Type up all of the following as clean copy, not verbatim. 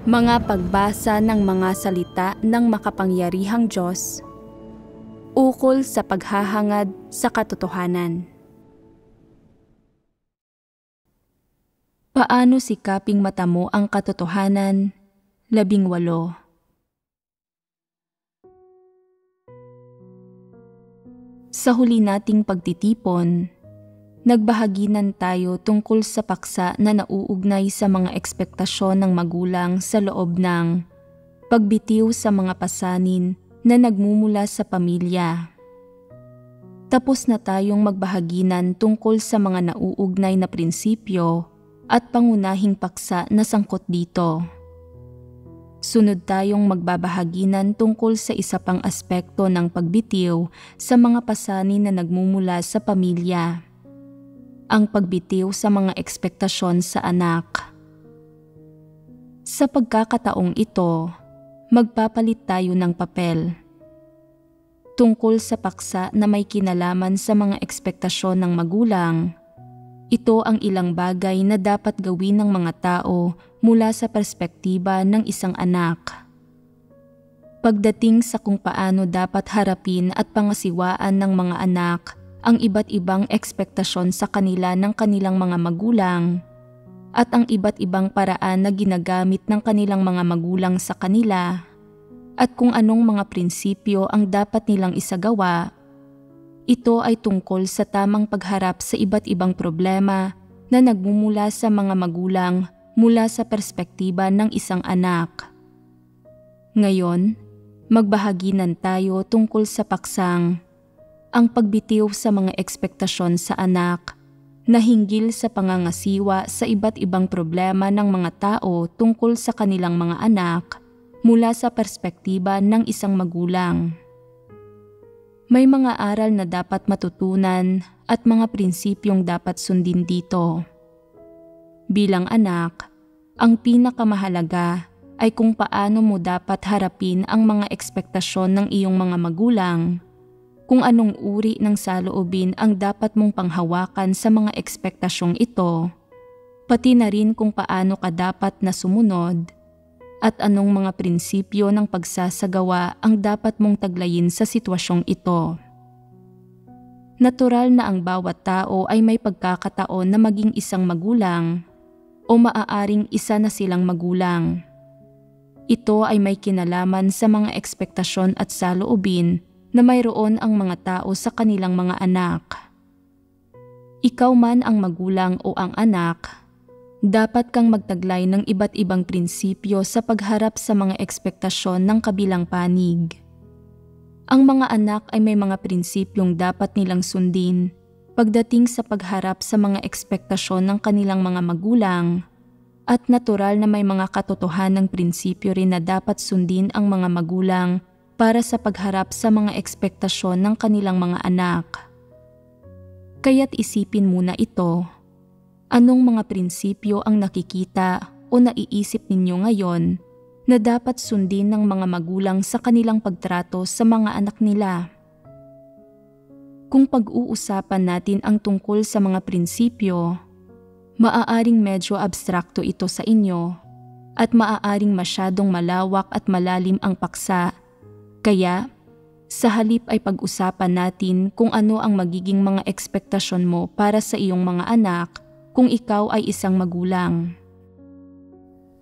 Mga pagbasa ng mga salita ng makapangyarihang Diyos ukol sa paghahangad sa katotohanan. Paano sikaping matamo ang katotohanan? 18. Sa huli nating pagtitipon, nagbahaginan tayo tungkol sa paksa na nauugnay sa mga ekspektasyon ng magulang sa loob ng pagbitiw sa mga pasanin na nagmumula sa pamilya. Tapos na tayong magbahaginan tungkol sa mga nauugnay na prinsipyo at pangunahing paksa na sangkot dito. Sunod tayong magbabahaginan tungkol sa isa pang aspekto ng pagbitiw sa mga pasanin na nagmumula sa pamilya. Ang pagbitiw sa mga ekspektasyon sa anak. Sa pagkakataong ito, magpapalit tayo ng papel. Tungkol sa paksa na may kinalaman sa mga ekspektasyon ng magulang, ito ang ilang bagay na dapat gawin ng mga tao mula sa perspektiba ng isang anak. Pagdating sa kung paano dapat harapin at pangasiwaan ng mga anak ang iba't ibang ekspektasyon sa kanila ng kanilang mga magulang at ang iba't ibang paraan na ginagamit ng kanilang mga magulang sa kanila at kung anong mga prinsipyo ang dapat nilang isagawa, ito ay tungkol sa tamang pagharap sa iba't ibang problema na nagmumula sa mga magulang mula sa perspektiba ng isang anak. Ngayon, magbahaginan tayo tungkol sa paksang ang pagbitiw sa mga ekspektasyon sa anak na hinggil sa pangangasiwa sa iba't ibang problema ng mga tao tungkol sa kanilang mga anak mula sa perspektiba ng isang magulang. May mga aral na dapat matutunan at mga prinsipyong dapat sundin dito. Bilang anak, ang pinakamahalaga ay kung paano mo dapat harapin ang mga ekspektasyon ng iyong mga magulang, kung anong uri ng saloobin ang dapat mong panghawakan sa mga ekspektasyong ito, pati na rin kung paano ka dapat na sumunod, at anong mga prinsipyo ng pagsasagawa ang dapat mong taglayin sa sitwasyong ito. Natural na ang bawat tao ay may pagkakataon na maging isang magulang o maaaring isa na silang magulang. Ito ay may kinalaman sa mga ekspektasyon at saloobin na mayroon ang mga tao sa kanilang mga anak. Ikaw man ang magulang o ang anak, dapat kang magtaglay ng iba't ibang prinsipyo sa pagharap sa mga ekspektasyon ng kabilang panig. Ang mga anak ay may mga prinsipyong dapat nilang sundin pagdating sa pagharap sa mga ekspektasyon ng kanilang mga magulang, at natural na may mga katotohanang prinsipyo rin na dapat sundin ang mga magulang para sa pagharap sa mga ekspektasyon ng kanilang mga anak. Kaya't isipin muna ito. Anong mga prinsipyo ang nakikita o naiisip ninyo ngayon na dapat sundin ng mga magulang sa kanilang pagtrato sa mga anak nila? Kung pag-uusapan natin ang tungkol sa mga prinsipyo, maaaring medyo abstrakto ito sa inyo at maaaring masyadong malawak at malalim ang paksa. Kaya, sa halip ay pag-usapan natin kung ano ang magiging mga ekspektasyon mo para sa iyong mga anak kung ikaw ay isang magulang.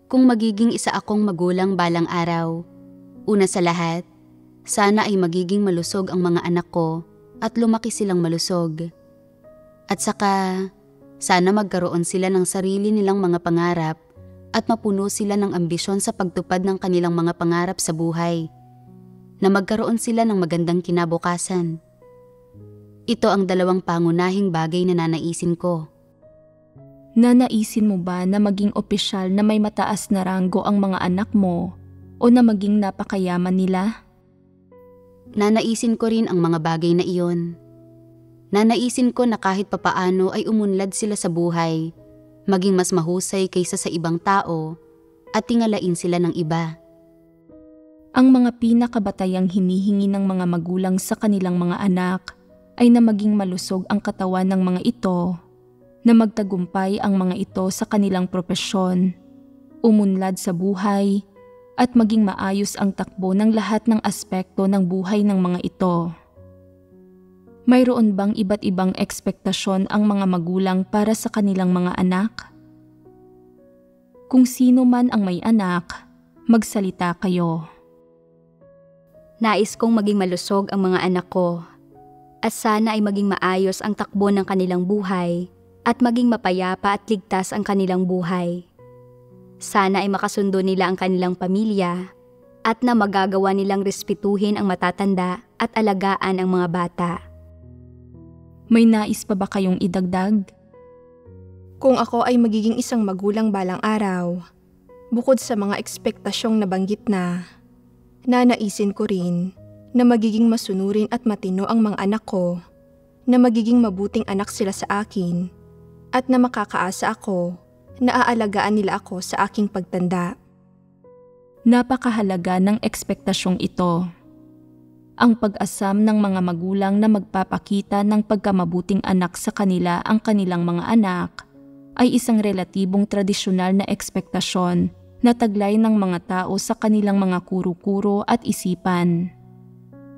Kung magiging isa akong magulang balang araw, una sa lahat, sana ay magiging malusog ang mga anak ko at lumaki silang malusog. At saka, sana magkaroon sila ng sarili nilang mga pangarap at mapuno sila ng ambisyon sa pagtupad ng kanilang mga pangarap sa buhay, na magkaroon sila ng magandang kinabukasan. Ito ang dalawang pangunahing bagay na nanaisin ko. Nanaisin mo ba na maging opisyal na may mataas na ranggo ang mga anak mo o na maging napakayaman nila? Nanaisin ko rin ang mga bagay na iyon. Nanaisin ko na kahit papaano ay umunlad sila sa buhay, maging mas mahusay kaysa sa ibang tao at tingalain sila ng iba. Ang mga pinakabatayang hinihingi ng mga magulang sa kanilang mga anak ay na maging malusog ang katawan ng mga ito, na magtagumpay ang mga ito sa kanilang propesyon, umunlad sa buhay, at maging maayos ang takbo ng lahat ng aspekto ng buhay ng mga ito. Mayroon bang iba't ibang ekspektasyon ang mga magulang para sa kanilang mga anak? Kung sino man ang may anak, magsalita kayo. Nais kong maging malusog ang mga anak ko, at sana ay maging maayos ang takbo ng kanilang buhay at maging mapayapa at ligtas ang kanilang buhay. Sana ay makasundo nila ang kanilang pamilya at na magagawa nilang respetuhin ang matatanda at alagaan ang mga bata. May nais pa ba kayong idagdag? Kung ako ay magiging isang magulang balang araw, bukod sa mga ekspektasyong nabanggit na, nanaisin ko rin na magiging masunurin at matino ang mga anak ko, na magiging mabuting anak sila sa akin, at na makakaasa ako na aalagaan nila ako sa aking pagtanda. Napakahalaga ng ekspektasyong ito. Ang pag-asam ng mga magulang na magpapakita ng pagkamabuting anak sa kanila ang kanilang mga anak ay isang relatibong tradisyonal na ekspektasyon na taglay ng mga tao sa kanilang mga kuro-kuro at isipan.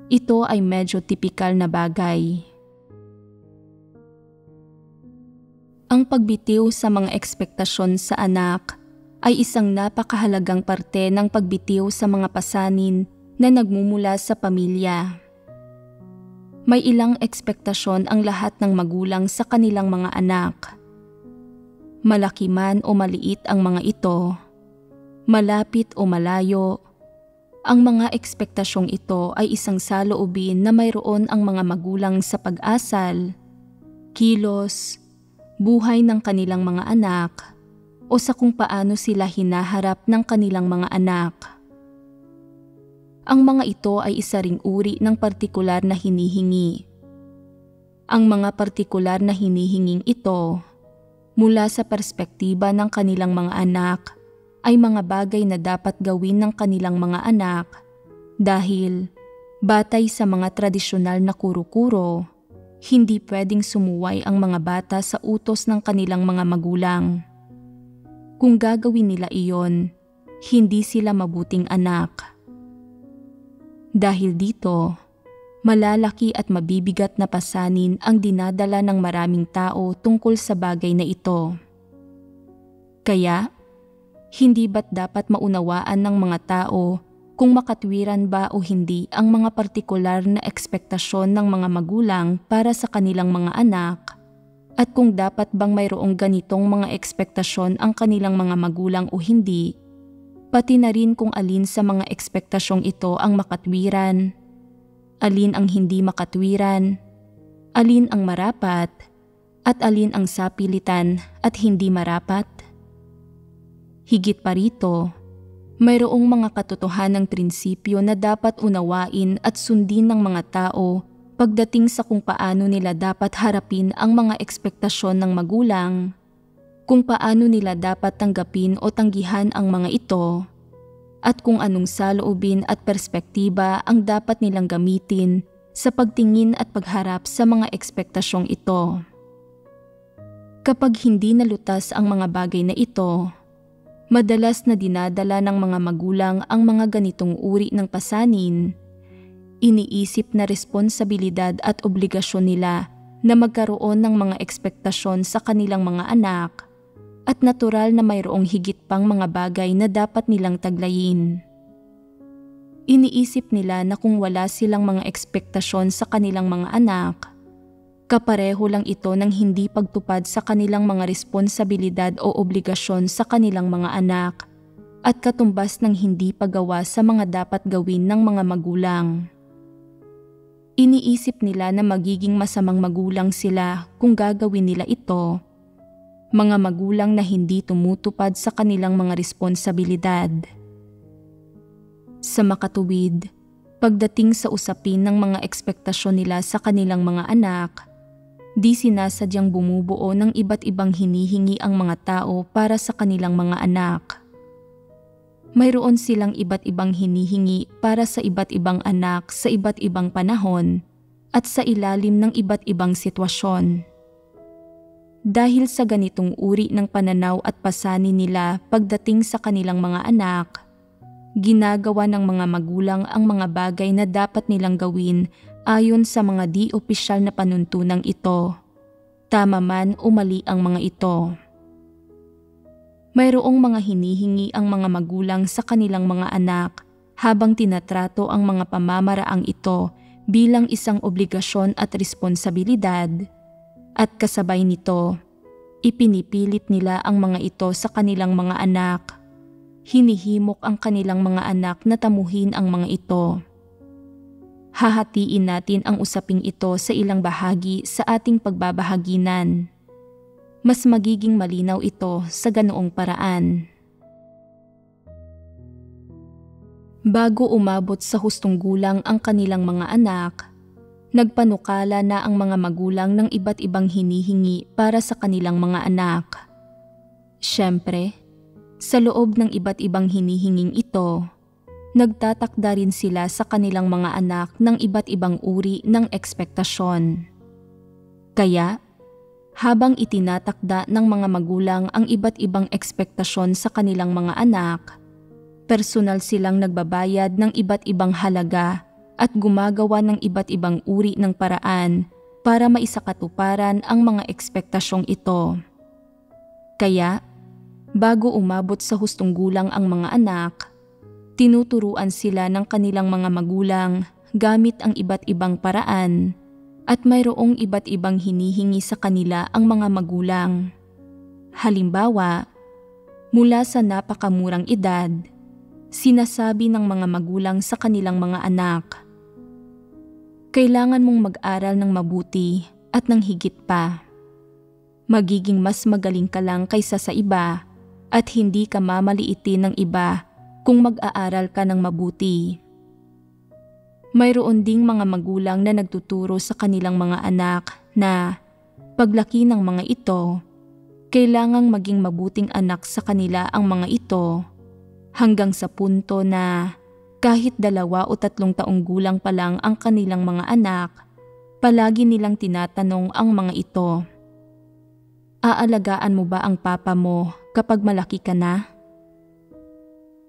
Ito ay medyo tipikal na bagay. Ang pagbitiw sa mga ekspektasyon sa anak ay isang napakahalagang parte ng pagbitiw sa mga pasanin na nagmumula sa pamilya. May ilang ekspektasyon ang lahat ng magulang sa kanilang mga anak. Malaki man o maliit ang mga ito, malapit o malayo, ang mga ekspektasyong ito ay isang saloobin na mayroon ang mga magulang sa pag-asal, kilos, buhay ng kanilang mga anak, o sa kung paano sila hinaharap ng kanilang mga anak. Ang mga ito ay isa ring uri ng partikular na hinihingi. Ang mga partikular na hinihinging ito, mula sa perspektiba ng kanilang mga anak, ay mga bagay na dapat gawin ng kanilang mga anak dahil, batay sa mga tradisyonal na kuro-kuro, hindi pwedeng sumuway ang mga bata sa utos ng kanilang mga magulang. Kung gagawin nila iyon, hindi sila mabuting anak. Dahil dito, malalaki at mabibigat na pasanin ang dinadala ng maraming tao tungkol sa bagay na ito. Kaya, hindi ba't dapat maunawaan ng mga tao kung makatwiran ba o hindi ang mga partikular na ekspektasyon ng mga magulang para sa kanilang mga anak, at kung dapat bang mayroong ganitong mga ekspektasyon ang kanilang mga magulang o hindi, pati na rin kung alin sa mga ekspektasyong ito ang makatwiran, alin ang hindi makatwiran, alin ang marapat, at alin ang sapilitan at hindi marapat. Higit pa rito, mayroong mga katotohanang prinsipyo na dapat unawain at sundin ng mga tao pagdating sa kung paano nila dapat harapin ang mga ekspektasyon ng magulang, kung paano nila dapat tanggapin o tanggihan ang mga ito, at kung anong saloobin at perspektiba ang dapat nilang gamitin sa pagtingin at pagharap sa mga ekspektasyong ito. Kapag hindi nalutas ang mga bagay na ito, madalas na dinadala ng mga magulang ang mga ganitong uri ng pasanin. Iniisip na responsibilidad at obligasyon nila na magkaroon ng mga ekspektasyon sa kanilang mga anak, at natural na mayroong higit pang mga bagay na dapat nilang taglayin. Iniisip nila na kung wala silang mga ekspektasyon sa kanilang mga anak, kapareho lang ito ng hindi pagtupad sa kanilang mga responsibilidad o obligasyon sa kanilang mga anak, at katumbas ng hindi paggawa sa mga dapat gawin ng mga magulang. Iniisip nila na magiging masamang magulang sila kung gagawin nila ito, mga magulang na hindi tumutupad sa kanilang mga responsibilidad. Sa makatuwid, pagdating sa usapin ng mga ekspektasyon nila sa kanilang mga anak, di sinasadyang bumubuo ng iba't ibang hinihingi ang mga tao para sa kanilang mga anak. Mayroon silang iba't ibang hinihingi para sa iba't ibang anak sa iba't ibang panahon at sa ilalim ng iba't ibang sitwasyon. Dahil sa ganitong uri ng pananaw at pasanin nila pagdating sa kanilang mga anak, ginagawa ng mga magulang ang mga bagay na dapat nilang gawin ayon sa mga di-opisyal na panuntunang ito, tama man o mali ang mga ito. Mayroong mga hinihingi ang mga magulang sa kanilang mga anak habang tinatrato ang mga pamamaraang ito bilang isang obligasyon at responsibilidad, at kasabay nito, ipinipilit nila ang mga ito sa kanilang mga anak. Hinihimok ang kanilang mga anak na tamuhin ang mga ito. Hahatiin natin ang usaping ito sa ilang bahagi sa ating pagbabahaginan. Mas magiging malinaw ito sa ganoong paraan. Bago umabot sa hustong gulang ang kanilang mga anak, nagpanukala na ang mga magulang ng iba't ibang hinihingi para sa kanilang mga anak. Siyempre, sa loob ng iba't ibang hinihinging ito, nagtatakda rin sila sa kanilang mga anak ng iba't ibang uri ng ekspektasyon. Kaya, habang itinatakda ng mga magulang ang iba't ibang ekspektasyon sa kanilang mga anak, personal silang nagbabayad ng iba't ibang halaga at gumagawa ng iba't ibang uri ng paraan para maisakatuparan ang mga ekspektasyong ito. Kaya, bago umabot sa hustong gulang ang mga anak, tinuturuan sila ng kanilang mga magulang gamit ang iba't ibang paraan at mayroong iba't ibang hinihingi sa kanila ang mga magulang. Halimbawa, mula sa napakamurang edad, sinasabi ng mga magulang sa kanilang mga anak, "Kailangan mong mag-aral ng mabuti at ng higit pa. Magiging mas magaling ka lang kaysa sa iba at hindi ka mamaliitin ng iba kung mag-aaral ka ng mabuti." Mayroon ding mga magulang na nagtuturo sa kanilang mga anak na paglaki ng mga ito, kailangang maging mabuting anak sa kanila ang mga ito, hanggang sa punto na kahit 2 o 3 taong gulang pa lang ang kanilang mga anak, palagi nilang tinatanong ang mga ito, "Aalagaan mo ba ang papa mo kapag malaki ka na?"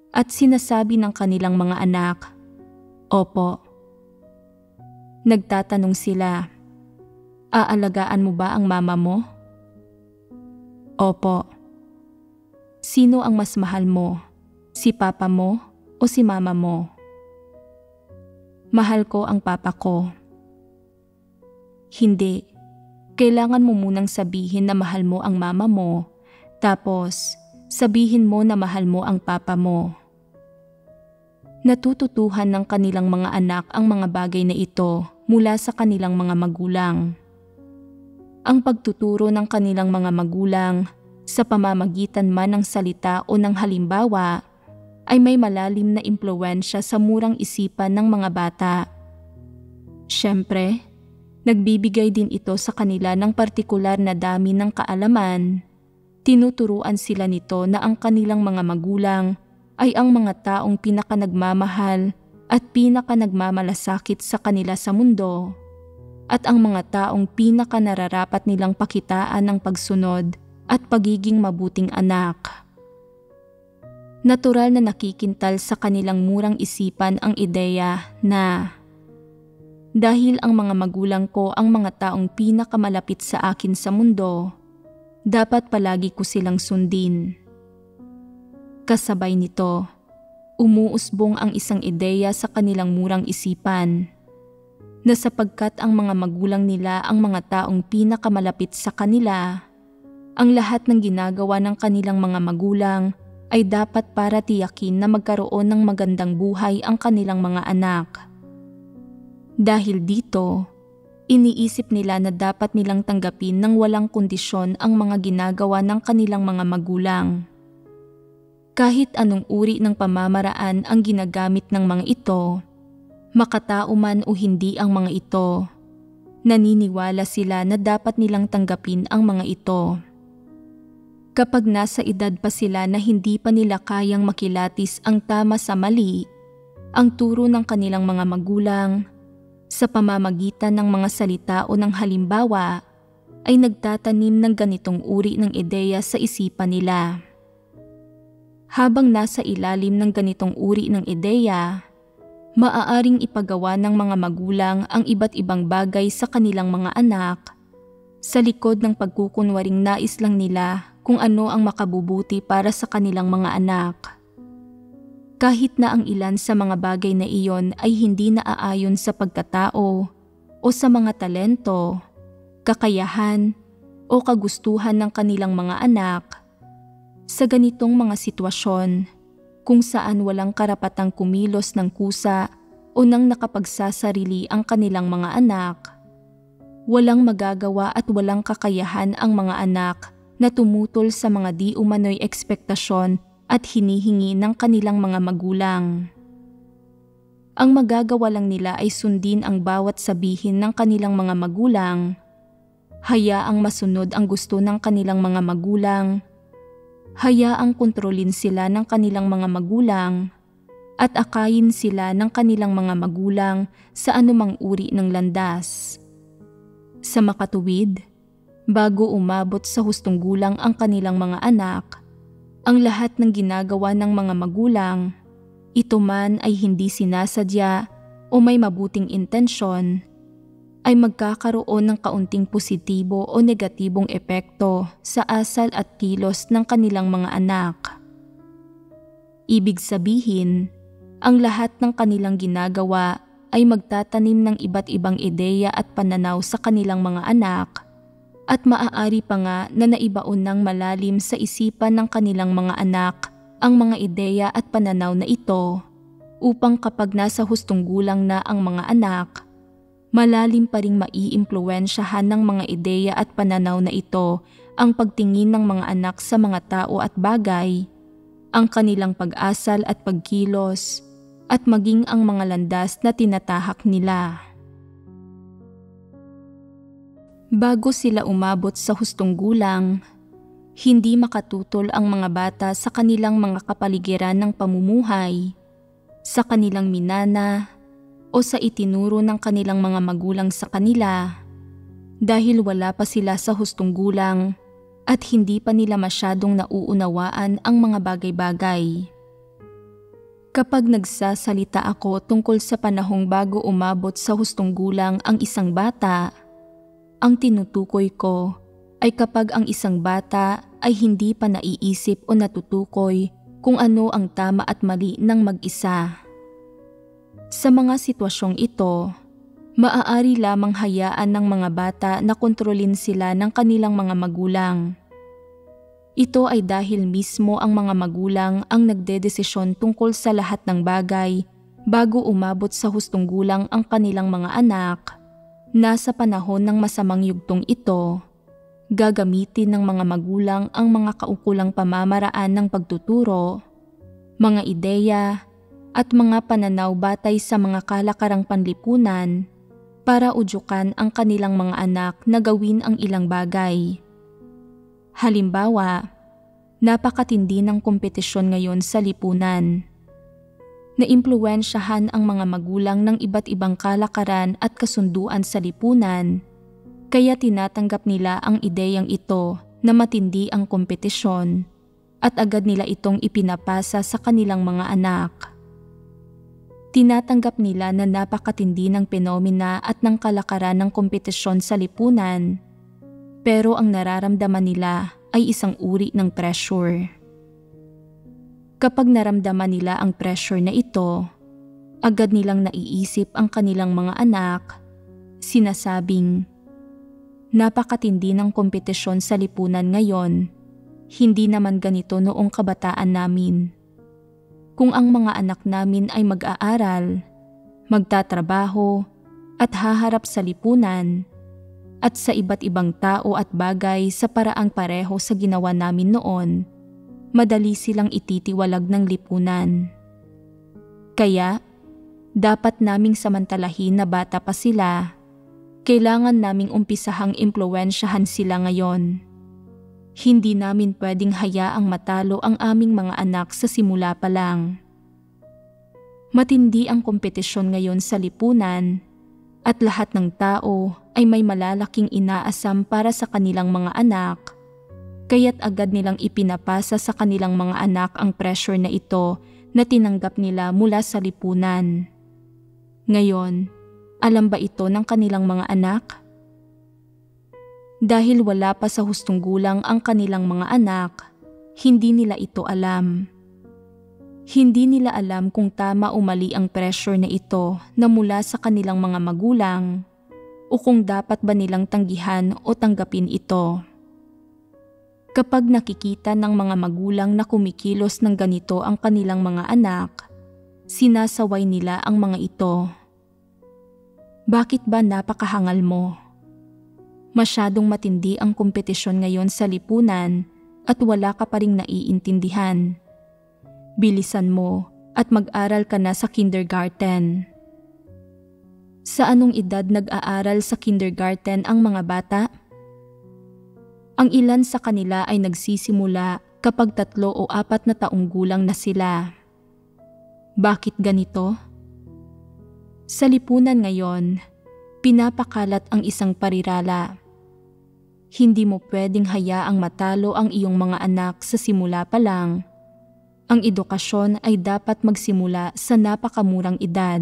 At sinasabi ng kanilang mga anak, "Opo." Nagtatanong sila, "Aalagaan mo ba ang mama mo?" "Opo." "Sino ang mas mahal mo? Si papa mo o si mama mo?" "Mahal ko ang papa ko." "Hindi. Kailangan mo munang sabihin na mahal mo ang mama mo, tapos sabihin mo na mahal mo ang papa mo." Natututuhan ng kanilang mga anak ang mga bagay na ito mula sa kanilang mga magulang. Ang pagtuturo ng kanilang mga magulang sa pamamagitan man ng salita o ng halimbawa ay may malalim na impluwensya sa murang isipan ng mga bata. Siyempre, nagbibigay din ito sa kanila ng partikular na dami ng kaalaman. Tinuturuan sila nito na ang kanilang mga magulang ay ang mga taong pinakanagmamahal at pinakanagmamalasakit sa kanila sa mundo, at ang mga taong pinakanararapat nilang pakitaan ng pagsunod at pagiging mabuting anak. Natural na nakikintal sa kanilang murang isipan ang ideya na dahil ang mga magulang ko ang mga taong pinakamalapit sa akin sa mundo, dapat palagi ko silang sundin. Kasabay nito, umuusbong ang isang ideya sa kanilang murang isipan na sapagkat ang mga magulang nila ang mga taong pinakamalapit sa kanila, ang lahat ng ginagawa ng kanilang mga magulang ay dapat para tiyakin na magkaroon ng magandang buhay ang kanilang mga anak. Dahil dito, iniisip nila na dapat nilang tanggapin ng walang kondisyon ang mga ginagawa ng kanilang mga magulang. Kahit anong uri ng pamamaraan ang ginagamit ng mga ito, makatao man o hindi ang mga ito, naniniwala sila na dapat nilang tanggapin ang mga ito. Kapag nasa edad pa sila na hindi pa nila kayang makilatis ang tama sa mali, ang turo ng kanilang mga magulang, sa pamamagitan ng mga salita o ng halimbawa, ay nagtatanim ng ganitong uri ng ideya sa isipan nila. Habang nasa ilalim ng ganitong uri ng ideya, maaaring ipagawa ng mga magulang ang iba't ibang bagay sa kanilang mga anak sa likod ng pagkukunwaring nais lang nila kung ano ang makabubuti para sa kanilang mga anak. Kahit na ang ilan sa mga bagay na iyon ay hindi naaayon sa pagkatao o sa mga talento, kakayahan o kagustuhan ng kanilang mga anak, sa ganitong mga sitwasyon kung saan walang karapatang kumilos ng kusa o nang nakapagsasarili ang kanilang mga anak, walang magagawa at walang kakayahan ang mga anak na tumutol sa mga di umano'y ekspektasyon at hinihingi ng kanilang mga magulang. Ang magagawa lang nila ay sundin ang bawat sabihin ng kanilang mga magulang, hayaang masunod ang gusto ng kanilang mga magulang, hayaang kontrolin sila ng kanilang mga magulang, at akayin sila ng kanilang mga magulang sa anumang uri ng landas. Sa makatuwid, bago umabot sa hustong gulang ang kanilang mga anak, ang lahat ng ginagawa ng mga magulang, ito man ay hindi sinasadya o may mabuting intensyon, ay magkakaroon ng kaunting positibo o negatibong epekto sa asal at kilos ng kanilang mga anak. Ibig sabihin, ang lahat ng kanilang ginagawa ay magtatanim ng iba't ibang ideya at pananaw sa kanilang mga anak at maaari pa nga na naibaon ng malalim sa isipan ng kanilang mga anak ang mga ideya at pananaw na ito upang kapag nasa hustong gulang na ang mga anak, malalim pa ring maiimpluwensyahan ng mga ideya at pananaw na ito ang pagtingin ng mga anak sa mga tao at bagay, ang kanilang pag-asal at pagkilos, at maging ang mga landas na tinatahak nila. Bago sila umabot sa hustong gulang, hindi makatutol ang mga bata sa kanilang mga kapaligiran ng pamumuhay, sa kanilang minana, o sa itinuro ng kanilang mga magulang sa kanila dahil wala pa sila sa hustong gulang at hindi pa nila masyadong nauunawaan ang mga bagay-bagay. Kapag nagsasalita ako tungkol sa panahong bago umabot sa hustong gulang ang isang bata, ang tinutukoy ko ay kapag ang isang bata ay hindi pa naiisip o natutukoy kung ano ang tama at mali ng mag-isa. Sa mga sitwasyong ito, maaari lamang hayaan ng mga bata na kontrolin sila ng kanilang mga magulang. Ito ay dahil mismo ang mga magulang ang nagdedesisyon tungkol sa lahat ng bagay bago umabot sa hustong gulang ang kanilang mga anak. Nasa panahon ng masamang yugtong ito, gagamitin ng mga magulang ang mga kaukulang pamamaraan ng pagtuturo, mga ideya, at mga pananaw batay sa mga kalakarang panlipunan para udyukan ang kanilang mga anak na gawin ang ilang bagay. Halimbawa, napakatindi ng kompetisyon ngayon sa lipunan. Naimpluwensyahan ang mga magulang ng iba't ibang kalakaran at kasunduan sa lipunan, kaya tinatanggap nila ang ideyang ito na matindi ang kompetisyon at agad nila itong ipinapasa sa kanilang mga anak. Tinatanggap nila na napakatindi ng penomena at ng kalakaran ng kompetisyon sa lipunan, pero ang nararamdaman nila ay isang uri ng pressure. Kapag naramdaman nila ang pressure na ito, agad nilang naiisip ang kanilang mga anak, sinasabing, napakatindi ng kompetisyon sa lipunan ngayon, hindi naman ganito noong kabataan namin. Kung ang mga anak namin ay mag-aaral, magtatrabaho, at haharap sa lipunan, at sa iba't ibang tao at bagay sa paraang pareho sa ginawa namin noon, madali silang ititiwalag ng lipunan. Kaya, dapat naming samantalahin na bata pa sila, kailangan naming umpisahang impluwensyahan sila ngayon. Hindi namin pwedeng hayaang matalo ang aming mga anak sa simula pa lang. Matindi ang kompetisyon ngayon sa lipunan at lahat ng tao ay may malalaking inaasam para sa kanilang mga anak, kaya't agad nilang ipinapasa sa kanilang mga anak ang pressure na ito na tinanggap nila mula sa lipunan. Ngayon, alam ba ito ng kanilang mga anak? Dahil wala pa sa hustong gulang ang kanilang mga anak, hindi nila ito alam. Hindi nila alam kung tama o mali ang pressure na ito na mula sa kanilang mga magulang o kung dapat ba nilang tanggihan o tanggapin ito. Kapag nakikita ng mga magulang na kumikilos ng ganito ang kanilang mga anak, sinasaway nila ang mga ito. Bakit ba napakahangal mo? Masyadong matindi ang kompetisyon ngayon sa lipunan at wala ka pa ring naiintindihan. Bilisan mo at mag-aral ka na sa kindergarten. Sa anong edad nag-aaral sa kindergarten ang mga bata? Ang ilan sa kanila ay nagsisimula kapag 3 o 4 na taong gulang na sila. Bakit ganito? Sa lipunan ngayon, pinapakalat ang isang parirala. Hindi mo pwedeng hayaang matalo ang iyong mga anak sa simula pa lang. Ang edukasyon ay dapat magsimula sa napakamurang edad.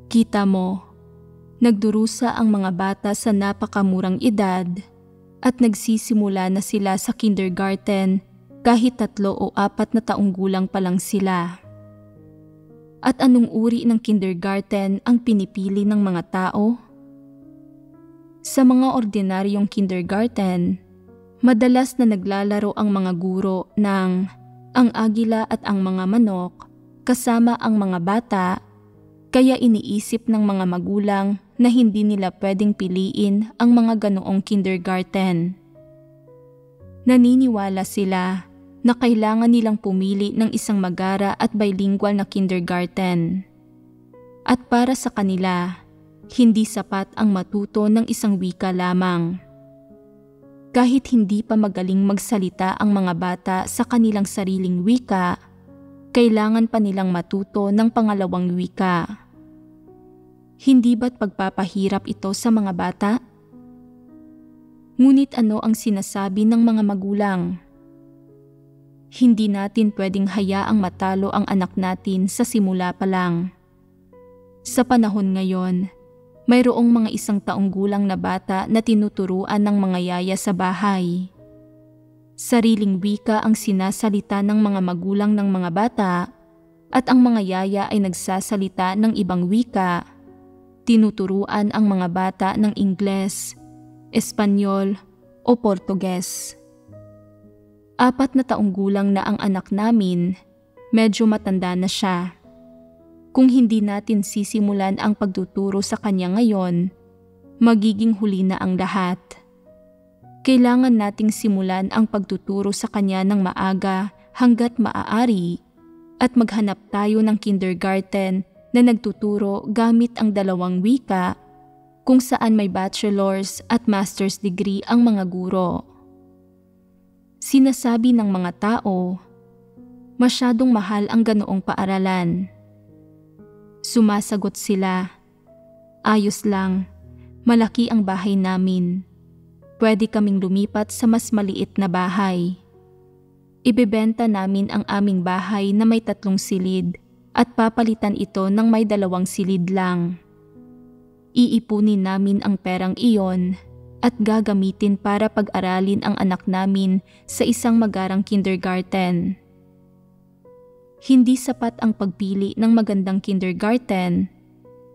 Kita mo, nagdurusa ang mga bata sa napakamurang edad at nagsisimula na sila sa kindergarten kahit 3 o 4 na taong gulang pa lang sila. At anong uri ng kindergarten ang pinipili ng mga tao? Sa mga ordinaryong kindergarten, madalas na naglalaro ang mga guro ng ang agila at ang mga manok kasama ang mga bata, kaya iniisip ng mga magulang na hindi nila pwedeng piliin ang mga ganoong kindergarten. Naniniwala sila na kailangan nilang pumili ng isang magara at bilingual na kindergarten. At para sa kanila, hindi sapat ang matuto ng isang wika lamang. Kahit hindi pa magaling magsalita ang mga bata sa kanilang sariling wika, kailangan pa nilang matuto ng pangalawang wika. Hindi ba't pagpapahirap ito sa mga bata? Ngunit ano ang sinasabi ng mga magulang? Hindi natin pwedeng hayaang matalo ang anak natin sa simula pa lang. Sa panahon ngayon, mayroong mga 1 taong gulang na bata na tinuturuan ng mga yaya sa bahay. Sariling wika ang sinasalita ng mga magulang ng mga bata at ang mga yaya ay nagsasalita ng ibang wika. Tinuturuan ang mga bata ng Ingles, Espanyol o Portuges. 4 na taong gulang na ang anak namin, medyo matanda na siya. Kung hindi natin sisimulan ang pagtuturo sa kanya ngayon, magiging huli na ang lahat. Kailangan nating simulan ang pagtuturo sa kanya ng maaga hanggat maaari at maghanap tayo ng kindergarten na nagtuturo gamit ang 2 wika kung saan may bachelor's at master's degree ang mga guro. Sinasabi ng mga tao, masyadong mahal ang ganoong paaralan. Sumasagot sila, ayos lang, malaki ang bahay namin. Pwede kaming lumipat sa mas maliit na bahay. Ibebenta namin ang aming bahay na may 3 silid at papalitan ito ng may 2 silid lang. Iipunin namin ang perang iyon at gagamitin para pag-aralin ang anak namin sa isang magarang kindergarten. Hindi sapat ang pagpili ng magandang kindergarten.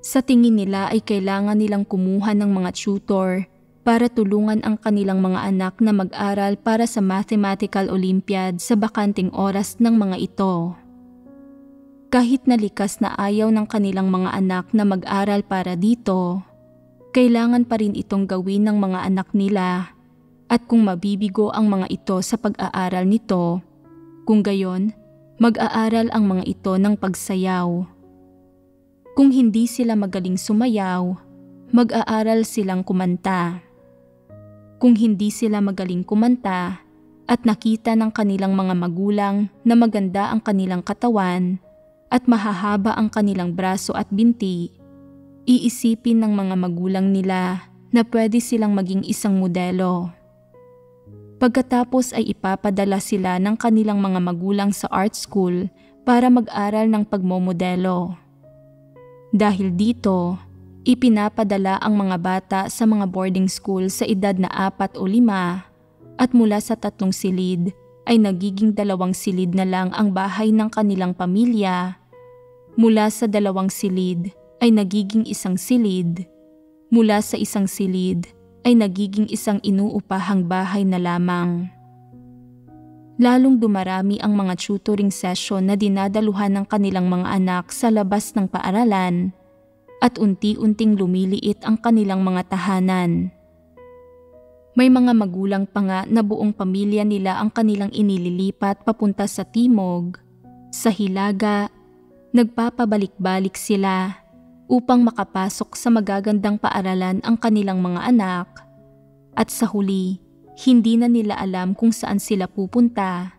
Sa tingin nila ay kailangan nilang kumuha ng mga tutor para tulungan ang kanilang mga anak na mag-aral para sa mathematical olympiad sa bakanting oras ng mga ito. Kahit na likas na ayaw ng kanilang mga anak na mag-aral para dito, kailangan pa rin itong gawin ng mga anak nila at kung mabibigo ang mga ito sa pag-aaral nito, kung gayon, mag-aaral ang mga ito ng pagsayaw. Kung hindi sila magaling sumayaw, mag-aaral silang kumanta. Kung hindi sila magaling kumanta at nakita ng kanilang mga magulang na maganda ang kanilang katawan at mahahaba ang kanilang braso at binti, iisipin ng mga magulang nila na pwede silang maging isang modelo. Pagkatapos ay ipapadala sila ng kanilang mga magulang sa art school para mag-aral ng pagmomodelo. Dahil dito, ipinapadala ang mga bata sa mga boarding school sa edad na 4 o 5 at mula sa 3 silid ay nagiging 2 silid na lang ang bahay ng kanilang pamilya. Mula sa 2 silid ay nagiging 1 silid. Mula sa 1 silid ay nagiging 1 inuupahang bahay na lamang. Lalong dumarami ang mga tutoring session na dinadaluhan ng kanilang mga anak sa labas ng paaralan at unti-unting lumiliit ang kanilang mga tahanan. May mga magulang pa nga na buong pamilya nila ang kanilang inililipat papunta sa timog, sa hilaga, nagpapabalik-balik sila upang makapasok sa magagandang paaralan ang kanilang mga anak at sa huli, hindi na nila alam kung saan sila pupunta.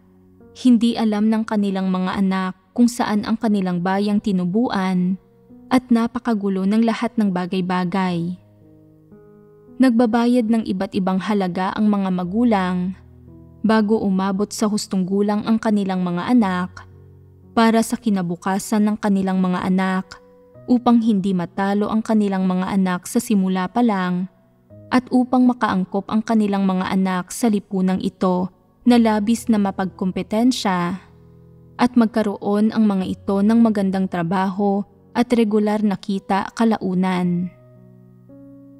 Hindi alam ng kanilang mga anak kung saan ang kanilang bayang tinubuan at napakagulo ng lahat ng bagay-bagay. Nagbabayad ng iba't ibang halaga ang mga magulang bago umabot sa hustong gulang ang kanilang mga anak para sa kinabukasan ng kanilang mga anak upang hindi matalo ang kanilang mga anak sa simula pa lang at upang makaangkop ang kanilang mga anak sa lipunang ito na labis na mapagkompetensya at magkaroon ang mga ito ng magandang trabaho at regular na kita kalaunan.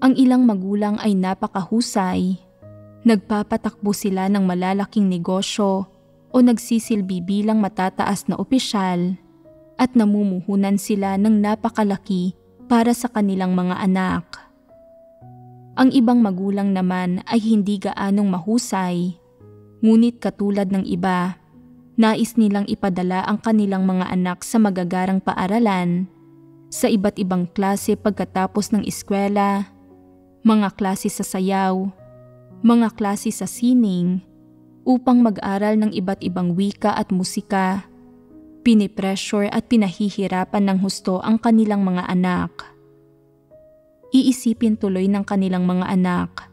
Ang ilang magulang ay napakahusay. Nagpapatakbo sila ng malalaking negosyo o nagsisilbi bilang matataas na opisyal at namumuhunan sila ng napakalaki para sa kanilang mga anak. Ang ibang magulang naman ay hindi gaanong mahusay, ngunit katulad ng iba, nais nilang ipadala ang kanilang mga anak sa magagarang paaralan, sa iba't ibang klase pagkatapos ng eskwela, mga klase sa sayaw, mga klase sa sining, upang mag-aral ng iba't ibang wika at musika. Pinipressure at pinahihirapan ng husto ang kanilang mga anak. Iisipin tuloy ng kanilang mga anak,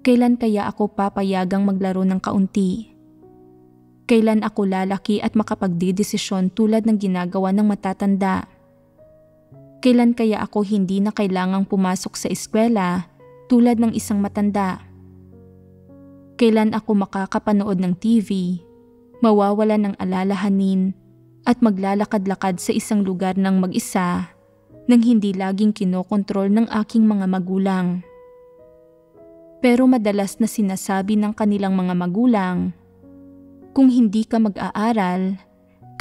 kailan kaya ako papayagang maglaro ng kaunti? Kailan ako lalaki at makapagdedesisyon tulad ng ginagawa ng matatanda? Kailan kaya ako hindi na kailangang pumasok sa eskwela tulad ng isang matanda? Kailan ako makakapanood ng TV, mawawala ng alalahanin at maglalakad-lakad sa isang lugar ng mag-isa nang hindi laging kinokontrol ng aking mga magulang? Pero madalas na sinasabi ng kanilang mga magulang, kung hindi ka mag-aaral,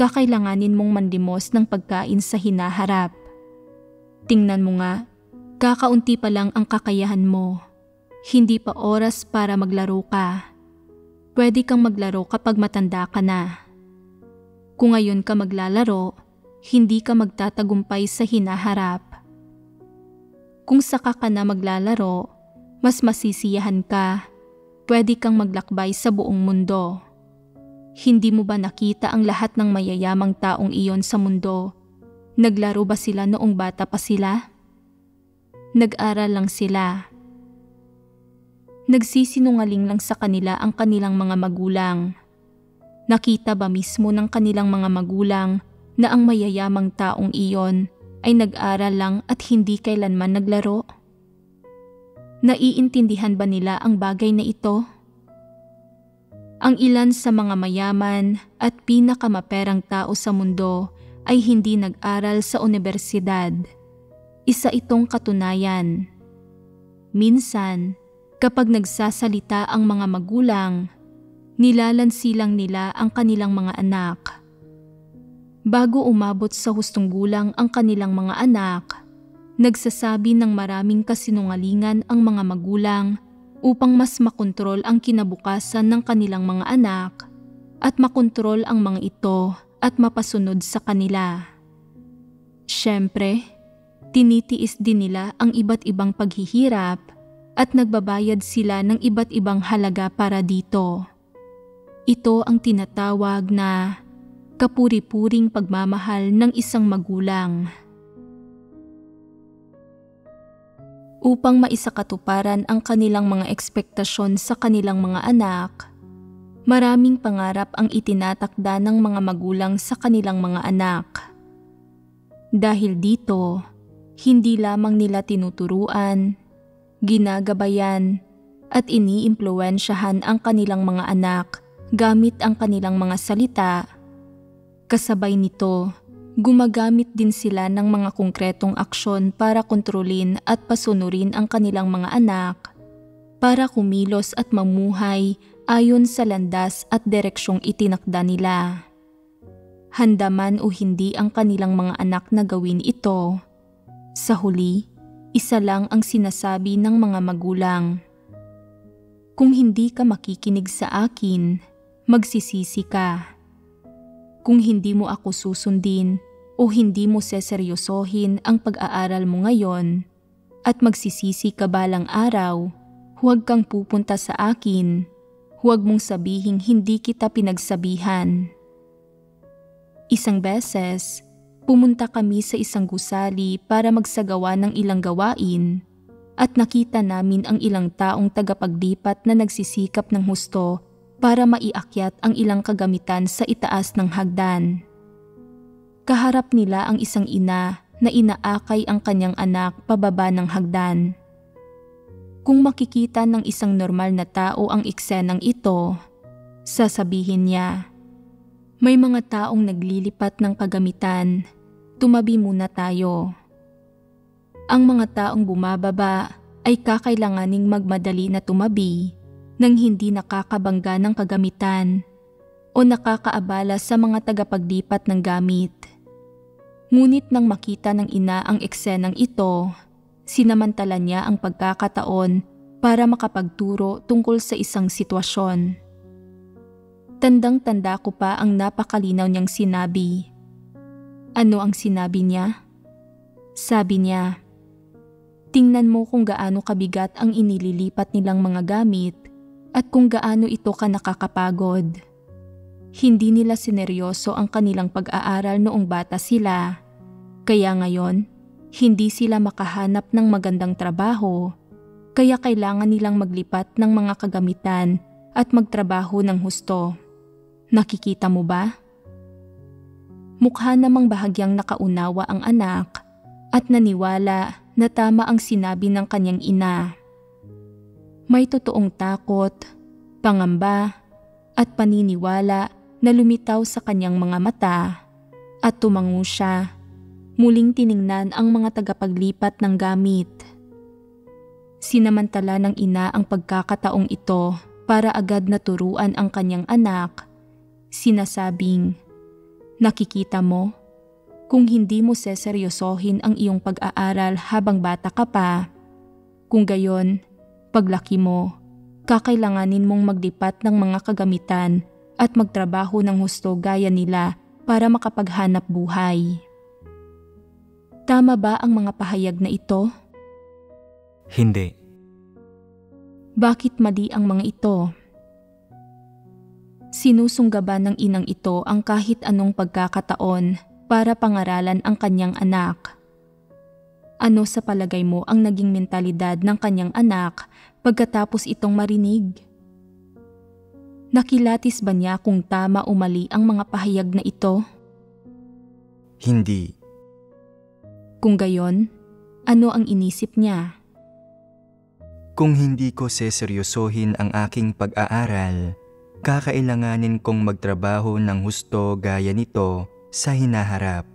kakailanganin mong manlimos ng pagkain sa hinaharap. Tingnan mo nga, kakaunti pa lang ang kakayahan mo. Hindi pa oras para maglaro ka. Pwede kang maglaro kapag matanda ka na. Kung ngayon ka maglalaro, hindi ka magtatagumpay sa hinaharap. Kung saka ka na maglalaro, mas masisiyahan ka. Pwede kang maglakbay sa buong mundo. Hindi mo ba nakita ang lahat ng mayayamang taong iyon sa mundo? Naglaro ba sila noong bata pa sila? Nag-aral lang sila. Nagsisinungaling lang sa kanila ang kanilang mga magulang. Nakita ba mismo ng kanilang mga magulang na ang mayayamang taong iyon ay nag-aral lang at hindi kailanman naglaro? Naiintindihan ba nila ang bagay na ito? Ang ilan sa mga mayaman at pinakamaperang tao sa mundo ay hindi nag-aral sa unibersidad. Isa itong katunayan. Minsan, kapag nagsasalita ang mga magulang, nilalansilang nila ang kanilang mga anak. Bago umabot sa hustong gulang ang kanilang mga anak, nagsasabi ng maraming kasinungalingan ang mga magulang upang mas makontrol ang kinabukasan ng kanilang mga anak at makontrol ang mga ito at mapasunod sa kanila. Siyempre, tinitiis din nila ang iba't ibang paghihirap at nagbabayad sila ng iba't ibang halaga para dito. Ito ang tinatawag na kapuri-puring pagmamahal ng isang magulang. Upang maisakatuparan ang kanilang mga ekspektasyon sa kanilang mga anak, maraming pangarap ang itinatakda ng mga magulang sa kanilang mga anak. Dahil dito, hindi lamang nila tinuturuan, ginagabayan, at iniimpluwensyahan ang kanilang mga anak gamit ang kanilang mga salita. Kasabay nito, gumagamit din sila ng mga konkretong aksyon para kontrolin at pasunurin ang kanilang mga anak para kumilos at mamuhay ayon sa landas at direksyong itinakda nila. Handa man o hindi ang kanilang mga anak na gawin ito, sa huli, isa lang ang sinasabi ng mga magulang. Kung hindi ka makikinig sa akin, magsisisi ka. Kung hindi mo ako susundin o hindi mo seseryosohin ang pag-aaral mo ngayon at magsisisi ka balang araw, huwag kang pupunta sa akin. Huwag mong sabihing hindi kita pinagsabihan. Isang beses, pumunta kami sa isang gusali para magsagawa ng ilang gawain at nakita namin ang ilang taong tagapagdipat na nagsisikap ng husto para maiakyat ang ilang kagamitan sa itaas ng hagdan. Kaharap nila ang isang ina na inaakay ang kanyang anak pababa ng hagdan. Kung makikita ng isang normal na tao ang eksenang ito, sasabihin niya, "May mga taong naglilipat ng kagamitan, tumabi muna tayo." Ang mga taong bumababa ay kakailanganing magmadali na tumabi nang hindi nakakabangga ng kagamitan o nakakaabala sa mga tagapagdipat ng gamit. Ngunit nang makita ng ina ang eksenang ito, sinamantala niya ang pagkakataon para makapagturo tungkol sa isang sitwasyon. Tandang-tanda ko pa ang napakalinaw niyang sinabi. Ano ang sinabi niya? Sabi niya, "Tingnan mo kung gaano kabigat ang inililipat nilang mga gamit at kung gaano ito ka nakakapagod. Hindi nila sineryoso ang kanilang pag-aaral noong bata sila, kaya ngayon, hindi sila makahanap ng magandang trabaho, kaya kailangan nilang maglipat ng mga kagamitan at magtrabaho ng husto. Nakikita mo ba?" Mukha namang bahagyang nakaunawa ang anak at naniwala na tama ang sinabi ng kanyang ina. May totoong takot, pangamba, at paniniwala na lumitaw sa kanyang mga mata at tumango siya. Muling tiningnan ang mga tagapaglipat ng gamit. Sinamantala ng ina ang pagkakataong ito para agad na turuan ang kanyang anak. Sinasabing, "Nakikita mo, kung hindi mo seseryosohin ang iyong pag-aaral habang bata ka pa, kung gayon, paglaki mo, kakailanganin mong maglipat ng mga kagamitan at magtrabaho ng husto gaya nila para makapaghanap buhay." Tama ba ang mga pahayag na ito? Hindi. Bakit mali ang mga ito? Sinusunggaban ng inang ito ang kahit anong pagkakataon para pangaralan ang kanyang anak. Ano sa palagay mo ang naging mentalidad ng kanyang anak pagkatapos itong marinig? Nakilatis ba niya kung tama o mali ang mga pahayag na ito? Hindi. Kung gayon, ano ang inisip niya? Kung hindi ko seseryosohin ang aking pag-aaral, kakailanganin kong magtrabaho ng husto gaya nito sa hinaharap.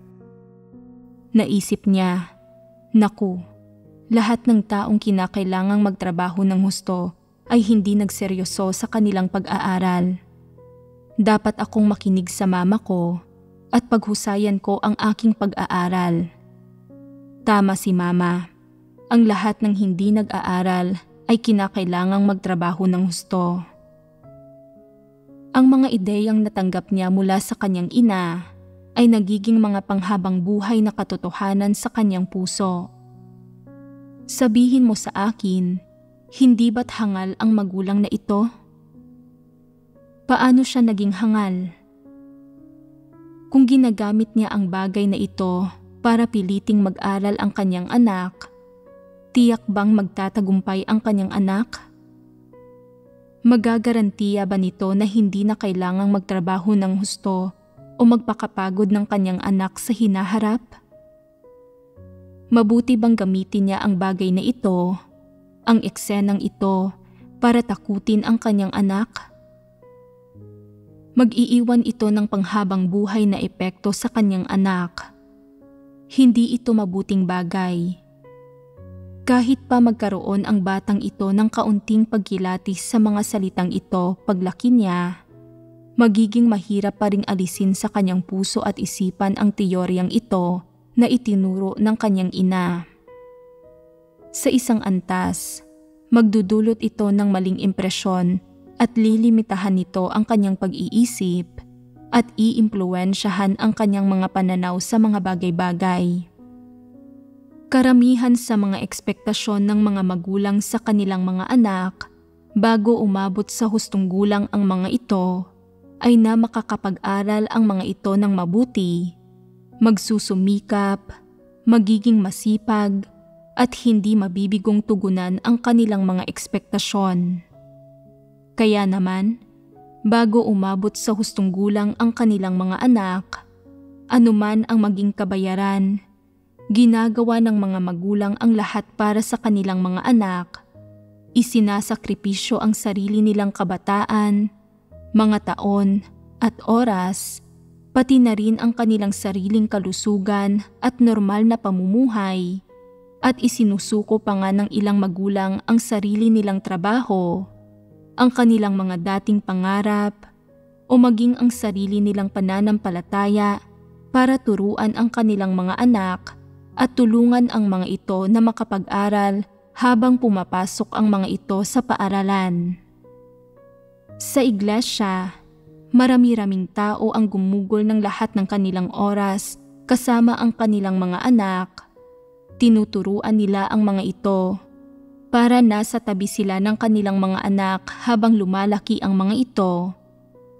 Naisip niya, "Naku, lahat ng taong kinakailangang magtrabaho ng husto ay hindi nagseryoso sa kanilang pag-aaral. Dapat akong makinig sa mama ko at paghusayan ko ang aking pag-aaral." Tama si mama. Ang lahat ng hindi nag-aaral ay kinakailangang magtrabaho ng husto. Ang mga ideyang natanggap niya mula sa kanyang ina ay nagiging mga panghabang buhay na katotohanan sa kanyang puso. Sabihin mo sa akin, hindi ba't hangal ang magulang na ito? Paano siya naging hangal? Kung ginagamit niya ang bagay na ito para piliting mag-aral ang kanyang anak, Tiyak bang magtatagumpay ang kanyang anak? Magagarantiya ba nito na hindi na kailangang magtrabaho ng husto o magpakapagod ng kanyang anak sa hinaharap? Mabuti bang gamitin niya ang bagay na ito, ang eksenang ito, para takutin ang kanyang anak? Mag-iiwan ito ng panghabang buhay na epekto sa kanyang anak. Hindi ito mabuting bagay. Kahit pa magkaroon ang batang ito ng kaunting pagkilatis sa mga salitang ito paglaki niya, magiging mahirap pa ring alisin sa kanyang puso at isipan ang teoryang ito na itinuro ng kanyang ina. Sa isang antas, magdudulot ito ng maling impresyon at lilimitahan nito ang kanyang pag-iisip at iimpluwensyahan ang kanyang mga pananaw sa mga bagay-bagay. Karamihan sa mga ekspektasyon ng mga magulang sa kanilang mga anak bago umabot sa hustong gulang ang mga ito ay na makakapag-aral ang mga ito ng mabuti, magsusumikap, magiging masipag, at hindi mabibigong tugunan ang kanilang mga ekspektasyon. Kaya naman, bago umabot sa hustong gulang ang kanilang mga anak, anuman ang maging kabayaran, ginagawa ng mga magulang ang lahat para sa kanilang mga anak. Isinasakripisyo ang sarili nilang kabataan, mga taon at oras, pati na rin ang kanilang sariling kalusugan at normal na pamumuhay, at isinusuko pa nga ng ilang magulang ang sarili nilang trabaho, ang kanilang mga dating pangarap, o maging ang sarili nilang pananampalataya para turuan ang kanilang mga anak at tulungan ang mga ito na makapag-aral habang pumapasok ang mga ito sa paaralan. Sa iglesia, marami-raming tao ang gumugol ng lahat ng kanilang oras kasama ang kanilang mga anak. Tinuturuan nila ang mga ito para nasa tabi sila ng kanilang mga anak habang lumalaki ang mga ito